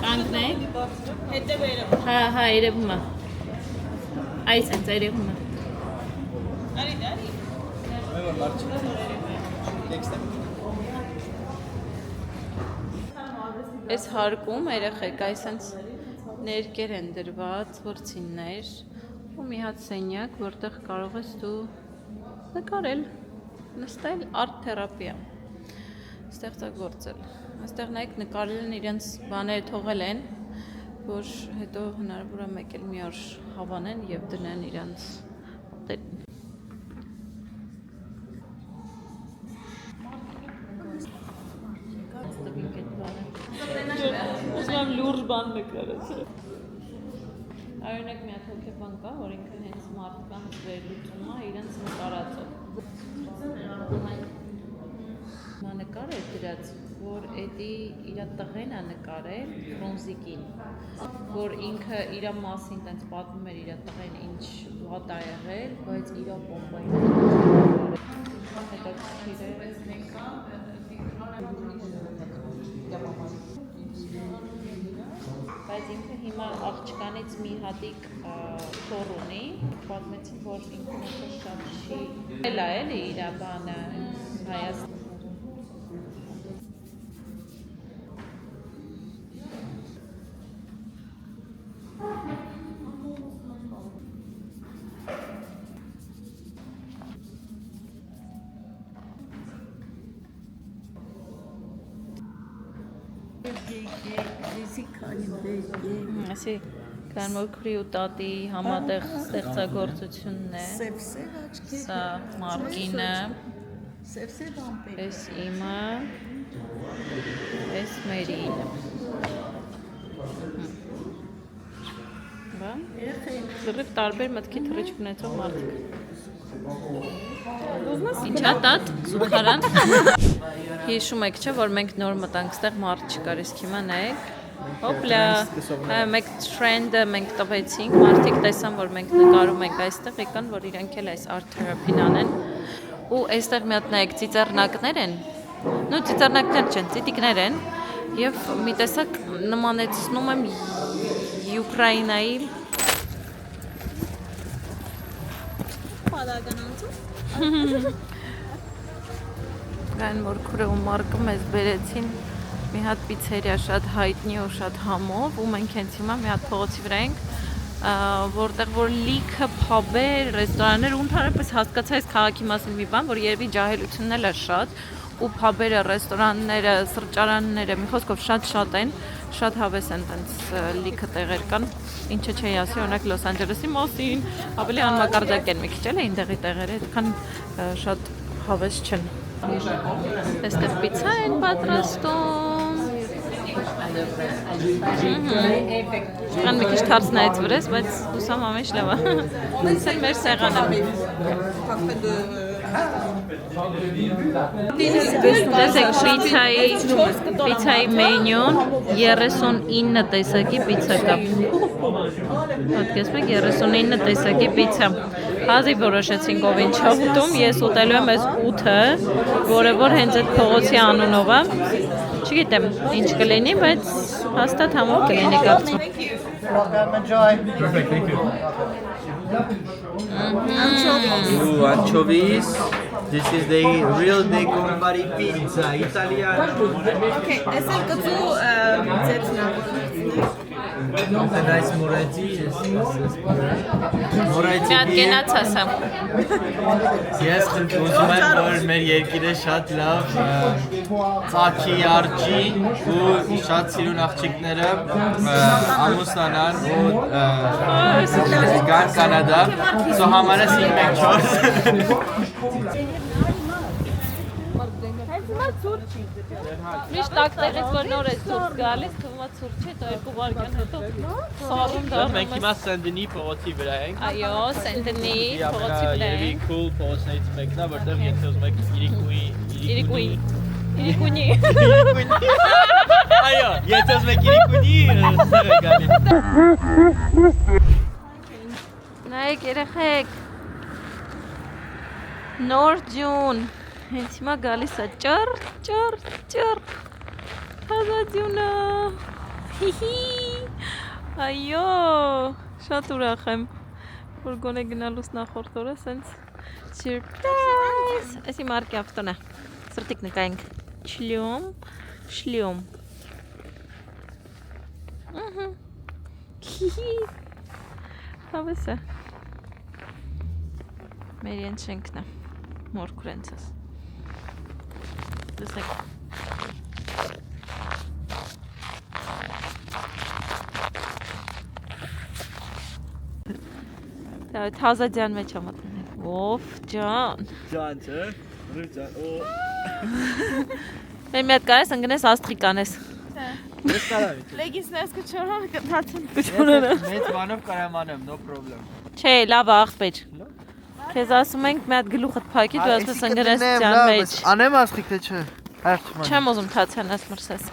Կանգնեք։ Հա, երևում է։ Այս հենց երևում է։ Այս հարկում երեխեք, այս հենց ներկեր են դրված, որցիններ ու մի հատ սենյակ, որտեղ կարող ես դու նկարել, նստել, արտ թերապիա։ ստեղծագործել։ Այստեղ նայեք նկարել են իրենց բաները թողել են, որ հետո հնարավոր է մեկ էլ մի օր հավանեն եւ դնեն իրենց մոդելին։ Ուզում լուրջ բան նկարել։ Օրինակ մի հատ հոգեբան կա, որ ինքը հենց մարդկանց վերլուծում է իրենց նկարածով։ Նա նկար է դրած, որ էդի իր տղեն է նկարել Ֆրոնզիկին, որ ինքը իր մասին տենց պատմում էր իր տղեն ինչ վատ ա եղել, բայց իր բոմբային բայց ինքը հիմա աղջկանից մի հատիկ թոռ ունի, պատմեցին, որ ինքն շատ չի էլ է էլի իր բանը Հայաստան։ Ասի Կարմոքրի ու տատի համատեղ ստեղծագործությունն է։ Սա Մարկինը։ Էս իմը։ Էս Մերին։ Բա։ Լրիվ տարբեր մտքի թռիչք ունեցող մարդիկ։ Ինչա տատ, զուգարան։ Հիշում եք չէ, որ մենք նոր մտանք ստեղ մարդ չկար, իսկ հիմա նայեք։ Հոպլա, մեկ թրենդը մենք տվեցինք, մարդիկ տեսան, որ մենք նկարում ենք այստեղ, եկան, որ իրանք էլ այս art therapy-ն անեն, ու այստեղ մի հատ նայեք ծիծեռնակներ են, նո ծիծեռնակներ չեն, ծիտիկներ են, և մի տեսակ նմանեցնում եմ Ուկրաինայի Այն որ քուրը ու մարկը մեզ բերեցին մի հատ պիցերիա շատ հայտնի ու շատ համով ու մենք հենց հիմա մի հատ փողոցի վրա ենք, որտեղ որ լիքը փաբեր, ռեստորաններ ու ընդհանրապես հասկացա այս քաղաքի մասին մի բան, որ երևի ջահելությունն էլ է շատ ու փաբերը, ռեստորանները, սրճարանները, մի խոսքով շատ են, շատ հավես են տենց լիքը տեղեր կան, ինչը չի ասի, օրինակ Լոս Անջելեսի մասին, ավելի անմակարդակ են մի քիչ էլ այնտեղի տեղերը, այդքան շատ հավես չեն։ Այստեղ պիցա են պատրաստում։ Կան մի քիչ թարս նայեց վրես, բայց հուսամ ամեն ինչ լավ է։ Այս էլ մեր սեղանը։ Տեսեք պիցայի մենյուն 39 տեսակի պիցա կա։ Պատկերացնեք 39 տեսակի պիցա։ Հազիվ որոշեցինք ով ինչ է ուտում, ես ուտելու եմ այս 8-ը, որը որ հենց այդ փողոցի անունով է։ Չգիտեմ ինչ կլինի, բայց հաստատ համով կլինի կարծում։ Anchovies. This is the real Decombari pizza, Italiano. Okay, այս էլ կծու Nice Moretti. Մի հատ կենաց ասա։ Ես ուզում եմ, որ մեր երկիրը շատ լավ ծագի արջի ու շատ սիրուն աղջիկները ամուսնանան ու գան Կանադա, սո համարես 5-4 Միշտ տակտեղից որ նոր է ցուրտ գալիս, թվում է ցուրտ չէ, դա 2 վայրկյան հետո սարում դառնում է։ Մենք հիմա Սենտենի փողոցի վրա ենք։ Այո, Սենտենի փողոցի վրա ենք։ Երևի cool փողոցներից մեկն է, որտեղ եթե ուզում եք իրիկունի։ Այո, եթե ուզում եք իրիկունի, սերը գալի։ Նայեք երեխեք։ Նոր ջուն։ Հենց հիմա գալիս է ճռ թազաձյունը, այո, շատ ուրախ եմ, որ գոնե գնալուց նախորդ օրը սենց սյուրպրայզ, այսի մարկի ավտոն է, սրտիկ նկայենք, շլյում, հավես է, մեր ենց շենքն է, մորքուր ենցս, լսեք, Դա թազաջան մեջ եմ մտնել։ Ով ջան։ Ջան, չէ։ Ջան, օ։ Մի հատ կարես ընկնես աստղիկանես։ Ես կարամ։ Լեգինսներս կչորան կթացն։ Մեծ բանով կարամ անեմ, no problem։ Չէ, լավ աղբեր։ Քեզ ասում ենք մի հատ գլուխդ փակի, դու ասես ընկնես ջան մեջ։ Անեմ աստղիկ թե չէ։ Հարցում եմ։ Չեմ ուզում թացանաս մրսես։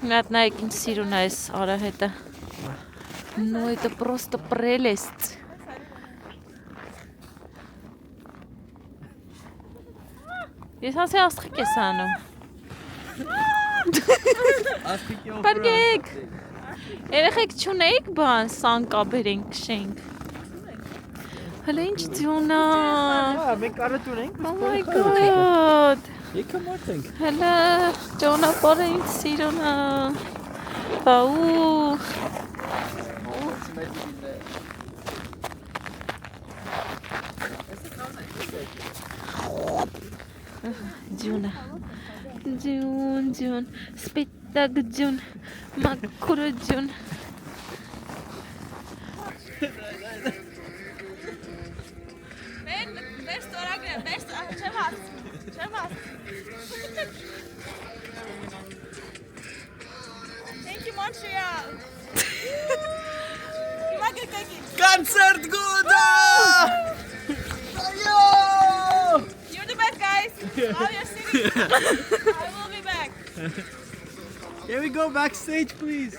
Մի հատ նայեք ինչ սիրուն է այս արահետը։ Ну это просто прелесть. Ես ասի աստղիկ ես անում։ Աստղիկի օֆր։ Բարգեք։ Երեխեք չունեիք բան, սանկաբերենք քշենք։ Հələ ինչ ձյունա։ Մենք կարդ ունենք։ Oh my god։ Եկա մորտենք։ Հələ ճանապարհը ինչ սիրուն է։ Բաու։ Ձյունը։ Ձյուն, սպիտակ ձյուն, մաքուր ձյուն։ Մեր ստորագրեմ, չեմ ասում։ Thank you, Montreal. Հիմա գկակի։ Կոնցերտ գուտա։ You're the best, guys. All your city. I will be back. Can we go backstage, please?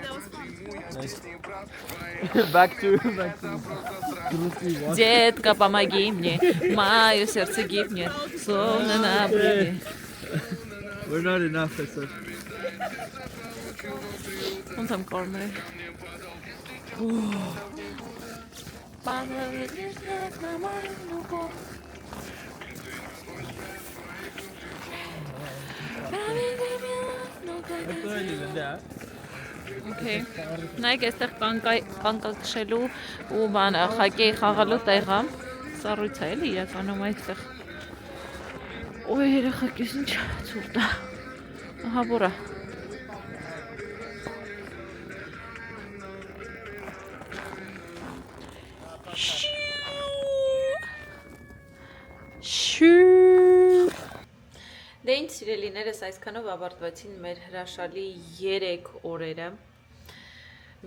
That was fun. Back to. Детка, помоги мне, мое сердце гибнет, словно на бревне. We're not enough, I said. Он там кормит. Okay. Նայեք, այստեղ կանկակշելու ու բանը խակեի խաղալու տեղ է։ Սառույց է էլի իրականում այստեղ։ Ոյ երեխեք, ինչ ցուրտ է։ Ահա բորա։ Դե ինչ սիրելիներս, այսքանով ավարտվեցին մեր հրաշալի 3 օրերը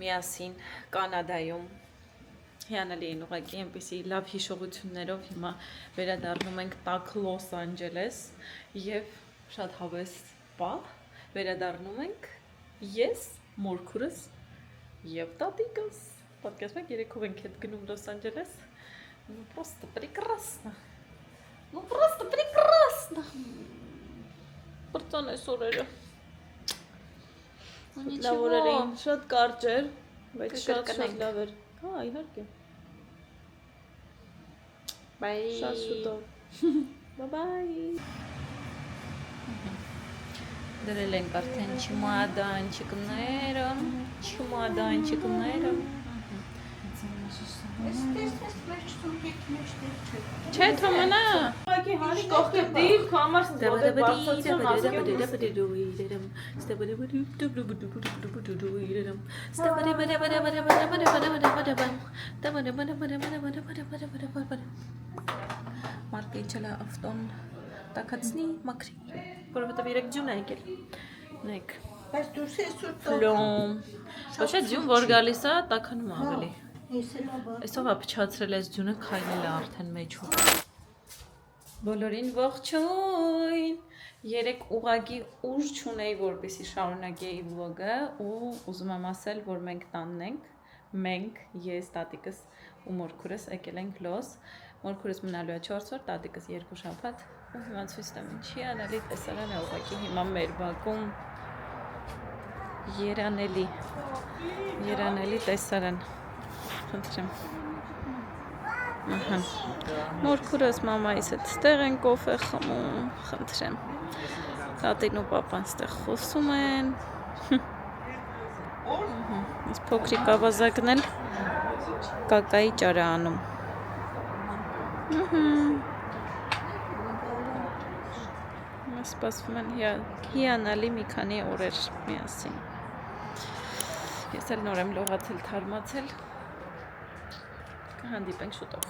միասին Կանադայում։ Հիանալի են ուղղակի այնպիսի լավ հիշողություններով հիմա վերադառնում ենք տաք Լոս Անջելես եւ շատ հավես պահ վերադառնում ենք ես, մորքուրս եւ տատիկս։ Պատկերացնում եք երեքով ենք հետ գնում Լոս Անջելես։ Ну просто прекрасно. Ну просто прекрасно. Բրծան այս օրերը։ Լավ օրեր էին, շատ կարճ էր, բայց շատ լավ էր։ Հա, իհարկե։ Բայ։ Շատ շուտով։ Bye. Դրել ենք արդեն չմադանչիկները։ Չէ, թոմանա։ Ուղղակի հանի կողքը դիր, քո համար մոդել բարձրացում Մարկը իջել է ավտոն տակացնի, մաքրի, որովհետև երեք ջուն է եկել։ Նայեք։ Բայց դուրս է սուրտ։ Ֆլոմ։ Ոչ է ջուն, որ գալիս է, տականում ավելի։ Իսելավա։ Այսով է փչացրել այս ջունը, քայլել է արդեն մեջում։ Բոլորին ողջույն։ Երեք ուղագի ուժ չունեի, որպեսի շարունակեի վլոգը ու ուզում եմ ասել, որ մենք տանն ենք։ Մենք, ես, տատիկս ու մորքուրս եկել ենք Լոս։ Մորքուրս մնալու է 4 օր, տատիկս 2 շաբաթ։ Ու հիմա ցույց տամ ինչի անալի տեսարան է ուղղակի հիմա մեր բակում երանելի տեսարան։ Խնդրեմ։ Ահա։ Մորքուրս մամայիս հետ ստեղ են կոֆե խմում, խնդրեմ։ Տատին ու պապան ստեղ խոսում են։ Այս փոքրիկ ավազակն էլ կակայի ճար է անում։ Սպասվում են հիանալի մի քանի օրեր միասին։ Ես էլ նոր եմ լողացել, թարմացել։ Կհանդիպենք շուտով։